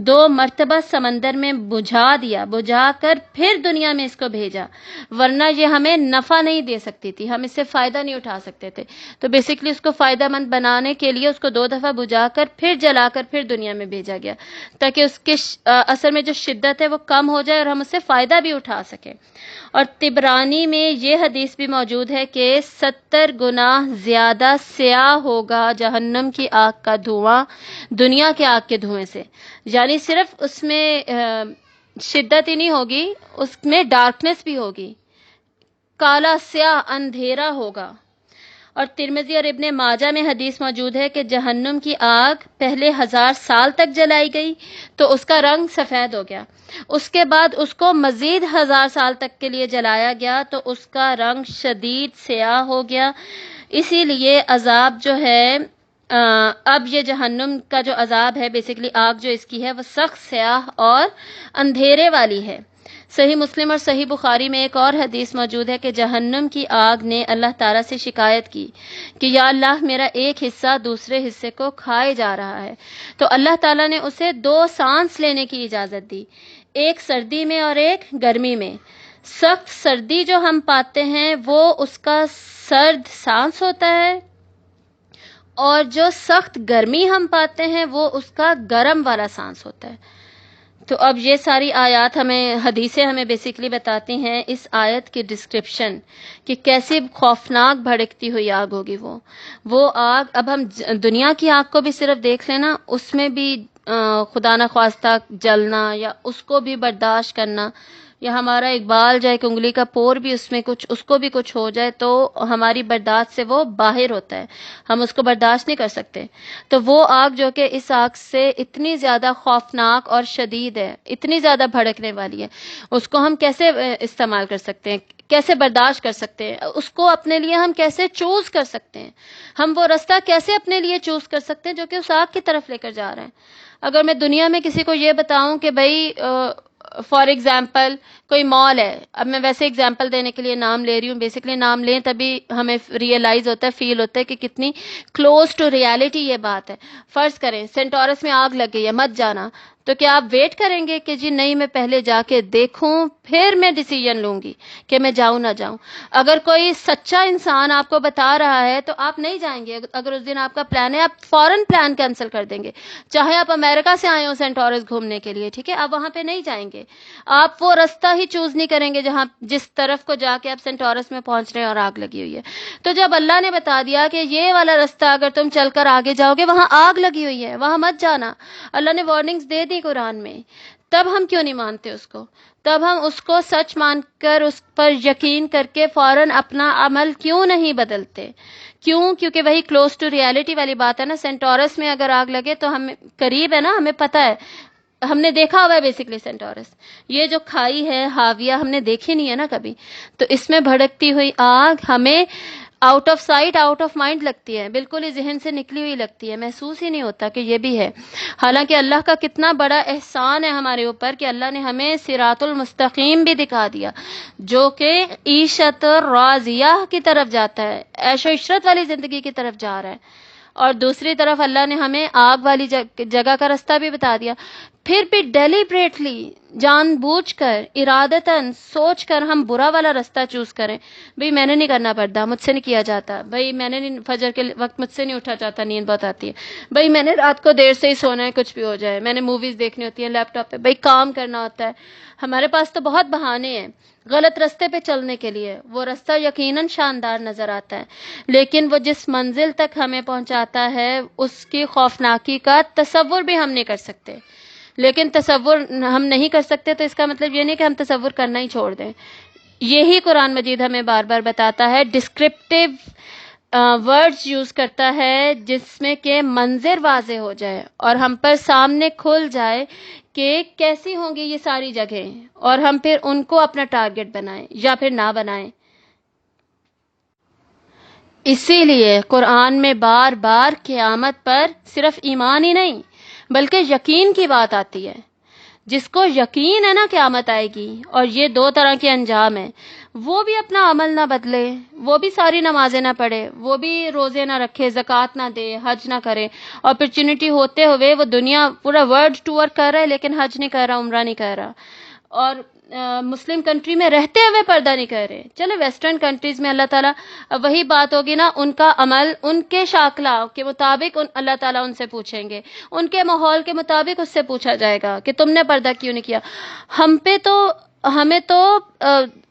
2 مرتبہ سمندر میں بجھا کر پھر دنیا میں اس کو بھیجا، ورنہ یہ ہمیں نفع نہیں دے سکتی تھی، ہم اس سے فائدہ نہیں اٹھا سکتے تھے. تو بیسکلی اس کو فائدہ مند بنانے کے لیے اس کو 2 دفعہ بجھا کر پھر جلا کر پھر دنیا میں بھیجا گیا، تاکہ اس کے اثر میں جو شدت ہے وہ کم ہو جائے اور ہم اس سے فائدہ بھی اٹھا سکیں. اور طبرانی میں یہ حدیث بھی موجود ہے کہ 70 گنا زیادہ سیاہ ہوگا جہنم کی آگ کا دھواں دنیا کے آگ کے دھوئیں سے. یعنی صرف اس میں شدت ہی نہیں ہوگی، اس میں ڈارکنیس بھی ہوگی، کالا سیاہ اندھیرا ہوگا. اور ترمذی اور ابن ماجہ میں حدیث موجود ہے کہ جہنم کی آگ پہلے 1000 سال تک جلائی گئی تو اس کا رنگ سفید ہو گیا، اس کے بعد اس کو مزید 1000 سال تک کے لیے جلایا گیا تو اس کا رنگ شدید سیاہ ہو گیا. اسی لیے عذاب جو ہے، اب یہ جہنم کا جو عذاب ہے، بیسکلی آگ جو اس کی ہے، وہ سخت سیاہ اور اندھیرے والی ہے. صحیح مسلم اور صحیح بخاری میں ایک اور حدیث موجود ہے کہ جہنم کی آگ نے اللہ تعالیٰ سے شکایت کی کہ یا اللہ، میرا ایک حصہ دوسرے حصے کو کھائے جا رہا ہے. تو اللہ تعالیٰ نے اسے 2 سانس لینے کی اجازت دی، ایک سردی میں اور ایک گرمی میں. سخت سردی جو ہم پاتے ہیں وہ اس کا سرد سانس ہوتا ہے، اور جو سخت گرمی ہم پاتے ہیں وہ اس کا گرم والا سانس ہوتا ہے. تو اب یہ ساری آیات حدیثیں ہمیں بیسکلی بتاتی ہیں اس آیت کی ڈسکرپشن کہ کیسی خوفناک بھڑکتی ہوئی آگ ہوگی وہ آگ. اب ہم دنیا کی آگ کو بھی صرف دیکھ لینا، اس میں بھی خدا نخواستہ جلنا یا اس کو بھی برداشت کرنا یا ہمارا ایک بال جائے کہ انگلی کا پور بھی اس میں کچھ اس کو بھی کچھ ہو جائے تو ہماری برداشت سے وہ باہر ہوتا ہے، ہم اس کو برداشت نہیں کر سکتے. تو وہ آگ جو کہ اس آگ سے اتنی زیادہ خوفناک اور شدید ہے، اتنی زیادہ بھڑکنے والی ہے، اس کو ہم کیسے استعمال کر سکتے ہیں، کیسے برداشت کر سکتے ہیں، اس کو اپنے لیے ہم کیسے چوز کر سکتے ہیں، ہم وہ رستہ کیسے اپنے لیے چوز کر سکتے ہیں جو کہ اس آگ کی طرف لے کر جا رہے ہیں. اگر میں دنیا میں کسی کو یہ بتاؤں کہ بھائی فار ایگزامپل کوئی مال ہے، اب میں ویسے ایگزامپل دینے کے لیے نام لے رہی ہوں، بیسکلی نام لیں تبھی ہمیں ریئلائز ہوتا ہے، فیل ہوتا ہے کہ کتنی کلوز ٹو ریالٹی یہ بات ہے. فرض کریں سینٹورس میں آگ لگ گئی ہے، مت جانا، تو کیا آپ ویٹ کریں گے کہ جی نہیں میں پہلے جا کے دیکھوں پھر میں ڈیسیژن لوں گی کہ میں جاؤں نہ جاؤں؟ اگر کوئی سچا انسان آپ کو بتا رہا ہے تو آپ نہیں جائیں گے. اگر اس دن آپ کا پلان ہے آپ فوراً پلان کینسل کر دیں گے، چاہے آپ امریکہ سے آئے ہو سینٹورس گھومنے کے لیے، ٹھیک ہے، آپ وہاں پہ نہیں جائیں گے، آپ وہ رستہ ہی چوز نہیں کریں گے جس طرف کو جا کے آپ سینٹورس میں پہنچ رہے ہیں اور آگ لگی ہوئی ہے. تو جب اللہ نے بتا دیا کہ یہ والا رستہ اگر تم چل کر آگے جاؤ گے وہاں آگ لگی ہوئی ہے، وہاں مت جانا، اللہ نے وارننگز دے دی قرآن میں، تب ہم کیوں نہیں مانتے اس کو؟ تب ہم اس کو سچ مان کر اس پر یقین کر کے فوراً اپنا عمل کیوں نہیں بدلتے؟ کیوں؟ کیونکہ وہی کلوز ٹو ریالٹی والی بات ہے نا. سینٹورس میں اگر آگ لگے تو ہم قریب ہے نا، ہمیں پتہ ہے، ہم نے دیکھا ہوا ہے بیسکلی سینٹورس، یہ جو کھائی ہے ہاویہ ہم نے دیکھی نہیں ہے نا کبھی، تو اس میں بھڑکتی ہوئی آگ ہمیں out of sight out of mind لگتی ہے، بالکل ہی ذہن سے نکلی ہوئی لگتی ہے، محسوس ہی نہیں ہوتا کہ یہ بھی ہے. حالانکہ اللہ کا کتنا بڑا احسان ہے ہمارے اوپر کہ اللہ نے ہمیں صراط المستقیم بھی دکھا دیا جو کہ عیشت راضیہ کی طرف جاتا ہے، عیش و عشرت والی زندگی کی طرف جا رہا ہے، اور دوسری طرف اللہ نے ہمیں آگ والی جگہ کا رستہ بھی بتا دیا. پھر بھی ڈیلیبریٹلی، جان بوجھ کر، ارادتاً سوچ کر ہم برا والا رستہ چوز کریں. بھئی میں نے نہیں کرنا پڑتا، مجھ سے نہیں کیا جاتا، بھئی میں نے نہیں، فجر کے وقت مجھ سے نہیں اٹھا جاتا، نیند بہت آتی ہے، بھئی میں نے رات کو دیر سے ہی سونا ہے، کچھ بھی ہو جائے، میں نے موویز دیکھنی ہوتی ہیں لیپ ٹاپ پہ، بھئی کام کرنا ہوتا ہے. ہمارے پاس تو بہت بہانے ہیں غلط رستے پہ چلنے کے لیے. وہ رستہ یقیناً شاندار نظر آتا ہے لیکن وہ جس منزل تک ہمیں پہنچاتا ہے اس کی خوفناکی کا تصور بھی ہم نہیں کر سکتے. لیکن تصور ہم نہیں کر سکتے تو اس کا مطلب یہ نہیں کہ ہم تصور کرنا ہی چھوڑ دیں. یہی قرآن مجید ہمیں بار بار بتاتا ہے، ڈسکرپٹیو ورڈز یوز کرتا ہے جس میں کہ منظر واضح ہو جائے اور ہم پر سامنے کھل جائے کہ کیسی ہوں گی یہ ساری جگہیں، اور ہم پھر ان کو اپنا ٹارگٹ بنائیں یا پھر نہ بنائیں. اسی لیے قرآن میں بار بار قیامت پر صرف ایمان ہی نہیں بلکہ یقین کی بات آتی ہے. جس کو یقین ہے نا قیامت آئے گی اور یہ دو طرح کے انجام ہیں، وہ بھی اپنا عمل نہ بدلے، وہ بھی ساری نمازیں نہ پڑھے، وہ بھی روزے نہ رکھے، زکوٰۃ نہ دے، حج نہ کرے، اپرچونٹی ہوتے ہوئے وہ دنیا پورا ورلڈ ٹور کر رہا ہے لیکن حج نہیں کر رہا، عمرہ نہیں کر رہا، اور مسلم کنٹری میں رہتے ہوئے پردہ نہیں کر رہے. چلو ویسٹرن کنٹریز میں اللہ تعالیٰ وہی بات ہوگی نا، ان کا عمل ان کے شاکلہ کے مطابق اللہ تعالیٰ ان سے پوچھیں گے، ان کے ماحول کے مطابق اس سے پوچھا جائے گا کہ تم نے پردہ کیوں نہیں کیا. ہمیں تو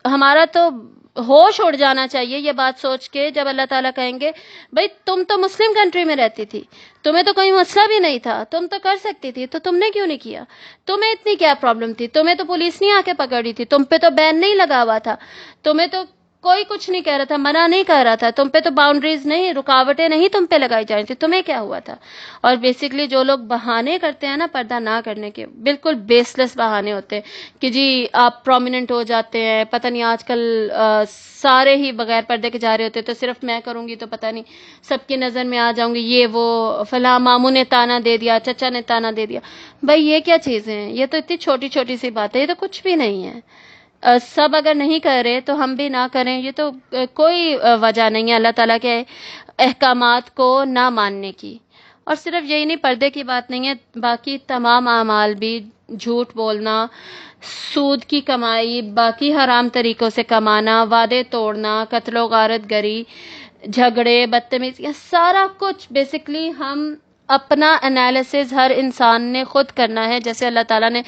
ہمارا تو ہوش اڑ جانا چاہیے یہ بات سوچ کے جب اللہ تعالیٰ کہیں گے بھائی تم تو مسلم کنٹری میں رہتی تھی، تمہیں تو کوئی مسئلہ بھی نہیں تھا، تم تو کر سکتی تھی، تو تم نے کیوں نہیں کیا؟ تمہیں اتنی کیا پرابلم تھی؟ تمہیں تو پولیس نہیں آ کے پکڑی تھی، تم پہ تو بین نہیں لگا ہوا تھا، تمہیں تو کوئی کچھ نہیں کہہ رہا تھا، منع نہیں کر رہا تھا، تم پہ تو باؤنڈریز نہیں، رکاوٹیں نہیں تم پہ لگائی جا رہی تھی، تمہیں کیا ہوا تھا؟ اور بیسکلی جو لوگ بہانے کرتے ہیں نا پردہ نہ کرنے کے، بالکل بیس لیس بہانے ہوتے ہیں کہ جی آپ پرومیننٹ ہو جاتے ہیں، پتہ نہیں آج کل سارے ہی بغیر پردے کے جا رہے ہوتے، تو صرف میں کروں گی تو پتہ نہیں سب کی نظر میں آ جاؤں گی، یہ وہ فلاں ماموں نے تانا دے دیا، چچا نے تانا دے دیا. بھائی یہ کیا چیزیں ہیں؟ یہ تو اتنی چھوٹی چھوٹی سی بات ہے، یہ تو کچھ بھی نہیں ہے. سب اگر نہیں کر رہے تو ہم بھی نہ کریں، یہ تو کوئی وجہ نہیں ہے اللہ تعالیٰ کے احکامات کو نہ ماننے کی. اور صرف یہی نہیں، پردے کی بات نہیں ہے، باقی تمام اعمال بھی، جھوٹ بولنا، سود کی کمائی، باقی حرام طریقوں سے کمانا، وعدے توڑنا، قتل و غارت گری، جھگڑے، بدتمیزی، سارا کچھ بیسکلی ہم اپنا انالیسز ہر انسان نے خود کرنا ہے. جیسے اللہ تعالیٰ نے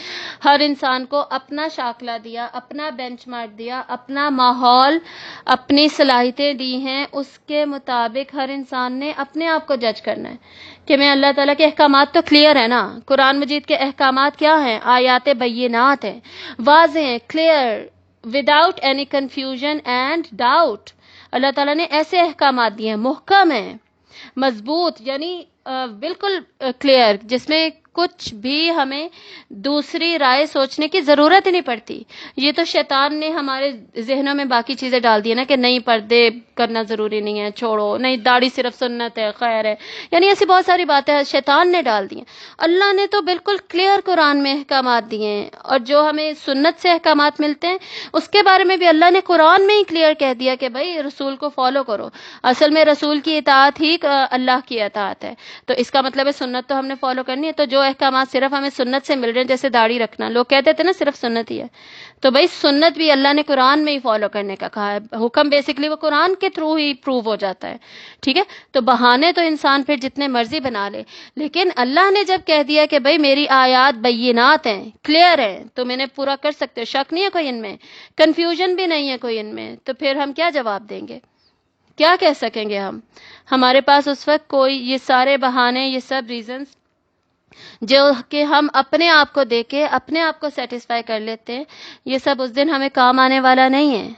ہر انسان کو اپنا شاکلہ دیا, اپنا بینچ مارک دیا, اپنا ماحول, اپنی صلاحیتیں دی ہیں, اس کے مطابق ہر انسان نے اپنے آپ کو جج کرنا ہے کہ میں اللہ تعالیٰ کے احکامات تو کلیئر ہے نا. قرآن مجید کے احکامات کیا ہیں؟ آیات بینات ہیں, واضح ہیں, clear, without any confusion and doubt. اللہ تعالیٰ نے ایسے احکامات دیے ہیں, محکم ہیں, مضبوط, یعنی بالکل کلیئر, جس میں کچھ بھی ہمیں دوسری رائے سوچنے کی ضرورت ہی نہیں پڑتی. یہ تو شیطان نے ہمارے ذہنوں میں باقی چیزیں ڈال دی نا کہ نہیں پردے کرنا ضروری نہیں ہے, چھوڑو, نہیں داڑھی صرف سنت ہے, خیر ہے, یعنی ایسی بہت ساری باتیں شیطان نے ڈال دی ہیں. اللہ نے تو بالکل کلیئر قرآن میں احکامات دیے ہیں, اور جو ہمیں سنت سے احکامات ملتے ہیں اس کے بارے میں بھی اللہ نے قرآن میں ہی کلیئر کہہ دیا کہ بھائی رسول کو فالو کرو. اصل میں رسول کی اطاعت ہی اللہ کی اطاعت ہے. تو اس کا مطلب ہے سنت تو ہم نے فالو کرنی ہے. تو جو احکامات صرف ہمیں سنت سے مل رہے ہیں, جیسے داڑھی رکھنا, لوگ کہتے تھے نا صرف سنت ہی ہے, تو بھائی سنت بھی اللہ نے قرآن میں ہی فالو کرنے کا کہا ہے. حکم بیسکلی وہ قرآن کے تھرو ہی پروو ہو جاتا ہے, ٹھیک ہے. تو بہانے تو انسان پھر جتنے مرضی بنا لے, لیکن اللہ نے جب کہہ دیا کہ بھائی میری آیات بینات ہیں, کلیئر ہیں, تم انہیں پورا کر سکتے ہو, شک نہیں ہے کوئی ان میں, کنفیوژن بھی نہیں ہے کوئی ان میں, تو پھر ہم کیا جواب دیں گے, کیا کہہ سکیں گے ہم؟ ہمارے پاس اس وقت کوئی یہ سارے بہانے, یہ سب ریزنز جو کہ ہم اپنے آپ کو دے کے اپنے آپ کو سیٹسفائی کر لیتے ہیں, یہ سب اس دن ہمیں کام آنے والا نہیں ہے.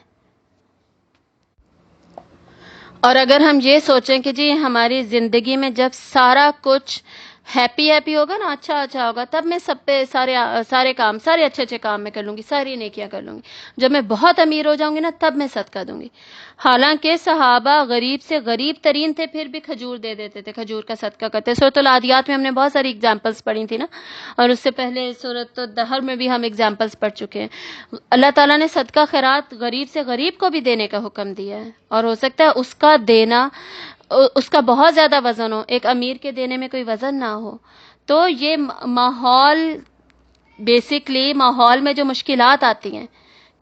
اور اگر ہم یہ سوچیں کہ جی ہماری زندگی میں جب سارا کچھ ہیپی ہوگا نا, اچھا ہوگا, تب میں سب پہ سارے کام, سارے اچھے کام میں کر لوں گی, ساری نیکیاں کر لوں گی. جب میں بہت امیر ہو جاؤں گی نا, تب میں صدقہ دوں گی. حالانکہ صحابہ غریب سے غریب ترین تھے, پھر بھی کھجور دے دیتے تھے, کھجور کا صدقہ کرتے. سورۃ العادیات میں ہم نے بہت ساری اگزامپلس پڑھی تھی نا, اور اس سے پہلے سورۃ الدہر میں بھی ہم اگزامپلس پڑھ چکے ہیں. اللہ تعالیٰ نے صدقہ خیرات غریب سے غریب کو بھی دینے کا حکم دیا ہے, اور ہو سکتا ہے اس کا دینا, اس کا بہت زیادہ وزن ہو, ایک امیر کے دینے میں کوئی وزن نہ ہو. تو یہ ماحول, بیسکلی ماحول میں جو مشکلات آتی ہیں,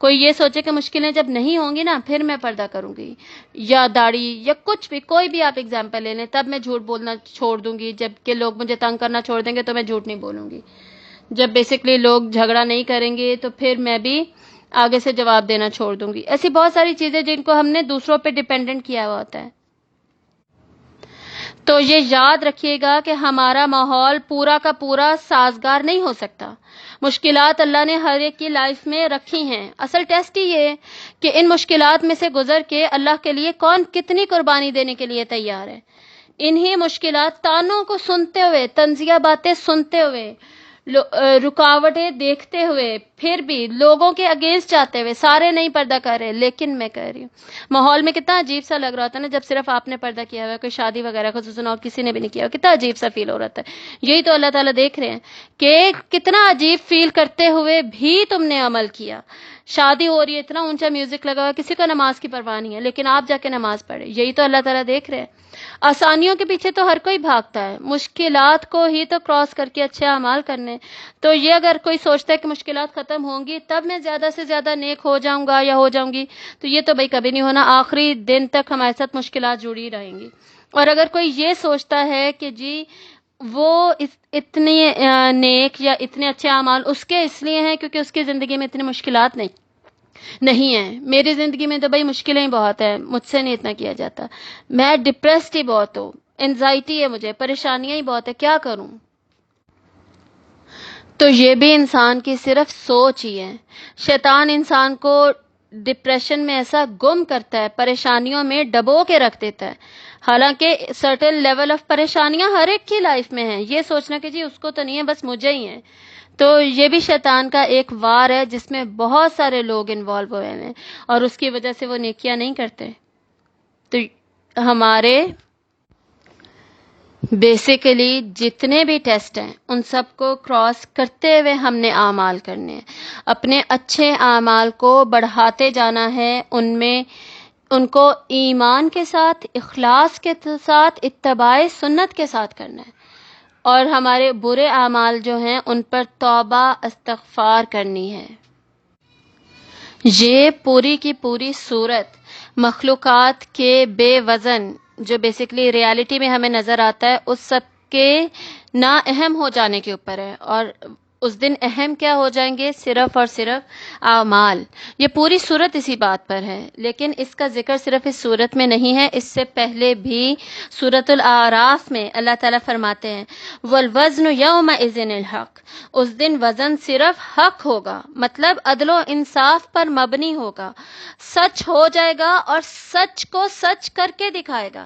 کوئی یہ سوچے کہ مشکلیں جب نہیں ہوں گی نا پھر میں پردہ کروں گی, یا داڑھی, یا کچھ بھی, کوئی بھی آپ ایگزامپل لے لیں, تب میں جھوٹ بولنا چھوڑ دوں گی. جب کہ لوگ مجھے تنگ کرنا چھوڑ دیں گے تو میں جھوٹ نہیں بولوں گی. جب بیسکلی لوگ جھگڑا نہیں کریں گے تو پھر میں بھی آگے سے جواب دینا چھوڑ دوں گی. ایسی بہت ساری چیزیں جن کو ہم نے دوسروں پہ ڈیپینڈنٹ کیا ہوا ہوتا ہے. تو یہ یاد رکھیے گا کہ ہمارا ماحول پورا کا پورا سازگار نہیں ہو سکتا. مشکلات اللہ نے ہر ایک کی لائف میں رکھی ہیں. اصل ٹیسٹ ہی یہ ہے کہ ان مشکلات میں سے گزر کے اللہ کے لیے کون کتنی قربانی دینے کے لیے تیار ہے. انہی مشکلات, تانوں کو سنتے ہوئے, طنزیہ باتیں سنتے ہوئے, رکاوٹیں دیکھتے ہوئے, پھر بھی لوگوں کے اگینسٹ جاتے ہوئے, سارے نہیں پردہ کر رہے لیکن میں کہہ رہی ہوں. ماحول میں کتنا عجیب سا لگ رہا تھا نا جب صرف آپ نے پردہ کیا ہوا ہے, کوئی شادی وغیرہ خصوصاً اور کسی نے بھی نہیں کیا ہوا, کتنا عجیب سا فیل ہو رہا تھا. یہی تو اللہ تعالیٰ دیکھ رہے ہیں کہ کتنا عجیب فیل کرتے ہوئے بھی تم نے عمل کیا. شادی ہو رہی ہے, اتنا اونچا میوزک لگا ہوا, کسی کو نماز کی پرواہ نہیں ہے, لیکن آپ جا کے نماز پڑھے. یہی تو اللہ تعالیٰ دیکھ رہے ہیں. آسانیوں کے پیچھے تو ہر کوئی بھاگتا ہے, مشکلات کو ہی تو کراس کر کے اچھے اعمال کرنے. تو یہ اگر کوئی سوچتا ہے کہ مشکلات ختم ہوں گی تب میں زیادہ سے زیادہ نیک ہو جاؤں گا یا ہو جاؤں گی, تو یہ تو بھائی کبھی نہیں ہونا. آخری دن تک ہمارے ساتھ مشکلات جڑی رہیں گی. اور اگر کوئی یہ سوچتا ہے کہ جی وہ اتنی نیک یا اتنے اچھے اعمال اس کے اس لیے ہیں کیونکہ اس کی زندگی میں اتنی مشکلات نہیں ہیں, میری زندگی میں تو بھائی مشکلیں ہی بہت ہیں, مجھ سے نہیں اتنا کیا جاتا, میں ڈپریسڈ ہی بہت ہوں, انزائٹی ہے مجھے, پریشانیاں ہی بہت ہے, کیا کروں. تو یہ بھی انسان کی صرف سوچ ہی ہے. شیطان انسان کو ڈپریشن میں ایسا گم کرتا ہے, پریشانیوں میں ڈبو کے رکھ دیتا ہے. حالانکہ سرٹن لیول آف پریشانیاں ہر ایک کی لائف میں ہیں. یہ سوچنا کہ جی اس کو تو نہیں ہے, بس مجھے ہی ہیں, تو یہ بھی شیطان کا ایک وار ہے جس میں بہت سارے لوگ انوالو ہوئے ہیں, اور اس کی وجہ سے وہ نیکیاں نہیں کرتے. تو ہمارے بیسیکلی جتنے بھی ٹیسٹ ہیں ان سب کو کراس کرتے ہوئے ہم نے اعمال کرنے ہیں. اپنے اچھے اعمال کو بڑھاتے جانا ہے, ان میں ان کو ایمان کے ساتھ, اخلاص کے ساتھ, اتباع سنت کے ساتھ کرنا ہے. اور ہمارے برے اعمال جو ہیں ان پر توبہ استغفار کرنی ہے. یہ پوری کی پوری صورت مخلوقات کے بے وزن جو بیسکلی ریالٹی میں ہمیں نظر آتا ہے اس سب کے نا اہم ہو جانے کے اوپر ہے، اور اس دن اہم کیا ہو جائیں گے؟ صرف اور صرف اعمال۔ یہ پوری صورت اسی بات پر ہے، لیکن اس کا ذکر صرف اس صورت میں نہیں ہے، اس سے پہلے بھی سورۃ الاعراف میں اللہ تعالیٰ فرماتے ہیں والوزن یومئذ الحق، اس دن وزن صرف حق ہوگا، مطلب عدل و انصاف پر مبنی ہوگا، سچ ہو جائے گا اور سچ کو سچ کر کے دکھائے گا،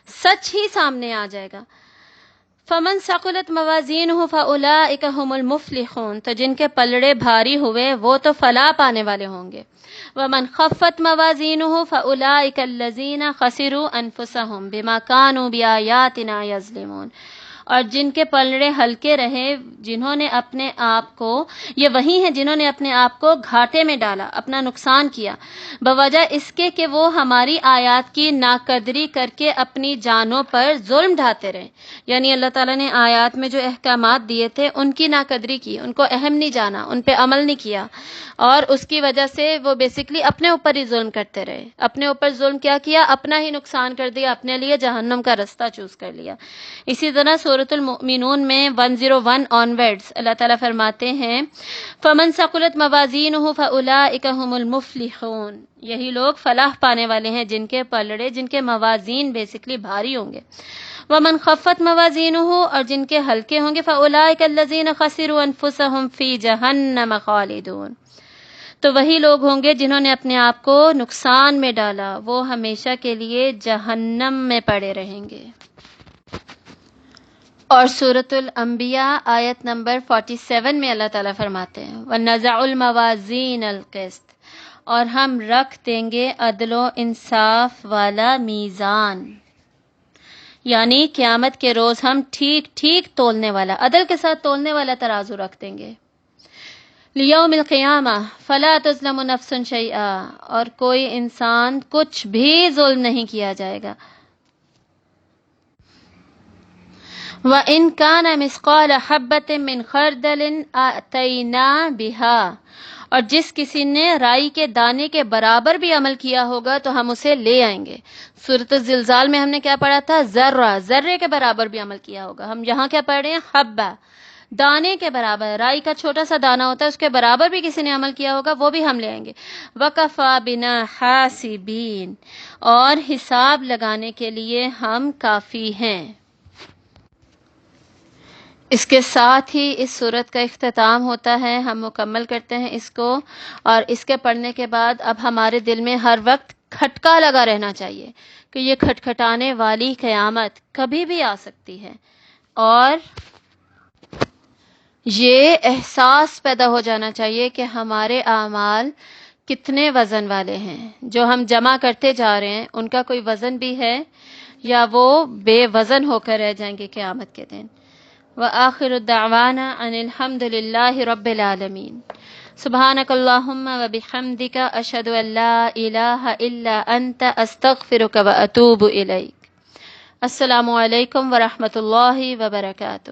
سچ ہی سامنے آ جائے گا۔ فمن ثقلت موازینہ فاولئک هم المفلحون، تو جن کے پلڑے بھاری ہوئے وہ تو فلاح پانے والے ہوں گے۔ ومن خفت موازینہ فاولئک الذین خسروا انفسهم بما كانوا بآیاتنا یظلمون، اور جن کے پلڑے ہلکے رہے، جنہوں نے اپنے آپ کو، یہ وہی ہیں جنہوں نے اپنے آپ کو گھاٹے میں ڈالا، اپنا نقصان کیا، بوجہ اس کے کہ وہ ہماری آیات کی ناقدری کر کے اپنی جانوں پر ظلم ڈھاتے رہے۔ یعنی اللہ تعالیٰ نے آیات میں جو احکامات دیے تھے ان کی ناقدری کی، ان کو اہم نہیں جانا، ان پہ عمل نہیں کیا، اور اس کی وجہ سے وہ بیسکلی اپنے اوپر ہی ظلم کرتے رہے۔ اپنے اوپر ظلم کیا؟ اپنا ہی نقصان کر دیا، اپنے لیے جہنم کا رستہ چوز کر لیا۔ اسی طرح سورۃ المؤمنون میں 101 آنورڈز اللہ تعالیٰ فرماتے ہیں فمن ثقلت موازینہ فاولئک هم المفلحون، یہی لوگ فلاح پانے والے ہیں جن کے پلڑے، جن کے موازین بیسکلی بھاری ہوں گے۔ ومن خفت موازینہ، اور جن کے ہلکے ہوں گے، فاولئک الذین خسروا انفسهم فی جہنم خالدون، تو وہی لوگ ہوں گے جنہوں نے اپنے آپ کو نقصان میں ڈالا، وہ ہمیشہ کے لیے جہنم میں پڑے رہیں گے۔ اور سورۃ الانبیاء آیت نمبر 47 میں اللہ تعالیٰ فرماتے ہیں وَنَزَعُ الْمَوَازِينَ الْقِسْطَ، اور ہم رکھ دیں گے عدل و انصاف والا میزان، یعنی قیامت کے روز ہم ٹھیک ٹھیک تولنے والا، عدل کے ساتھ تولنے والا ترازو رکھ دیں گے۔ لیوم القیامہ فلا تظلم نفس شیئا، اور کوئی انسان کچھ بھی ظلم نہیں کیا جائے گا۔ وَإِن كَانَ مِثْقَالَ حَبَّةٍ مِّنْ خَرْدَلٍ أَتَيْنَا بِهَا، اور جس کسی نے رائی کے دانے کے برابر بھی عمل کیا ہوگا تو ہم اسے لے آئیں گے۔ سورۃ الزلزال میں ہم نے کیا پڑھا تھا؟ ذرے کے برابر بھی عمل کیا ہوگا۔ ہم یہاں کیا پڑھ رہے ہیں؟ حبہ، دانے کے برابر، رائی کا چھوٹا سا دانہ ہوتا ہے، اس کے برابر بھی کسی نے عمل کیا ہوگا، وہ بھی ہم لے آئیں گے۔ وَكَفَى بِنَا حَاسِبِينَ، اور حساب لگانے کے لیے ہم کافی ہیں۔ اس کے ساتھ ہی اس سورت کا اختتام ہوتا ہے، ہم مکمل کرتے ہیں اس کو، اور اس کے پڑھنے کے بعد اب ہمارے دل میں ہر وقت کھٹکا لگا رہنا چاہیے کہ یہ کھٹکھٹانے والی قیامت کبھی بھی آ سکتی ہے، اور یہ احساس پیدا ہو جانا چاہیے کہ ہمارے اعمال کتنے وزن والے ہیں، جو ہم جمع کرتے جا رہے ہیں ان کا کوئی وزن بھی ہے یا وہ بے وزن ہو کر رہ جائیں گے قیامت کے دن۔ وآخر الدعوانا ان الحمد للہ رب العالمین۔ سبحانک اللہم وبحمدک، اشہد ان لا الہ الا انت، استغفرک واتوب الیک۔ السلام علیکم ورحمۃ اللہ وبرکاتہ۔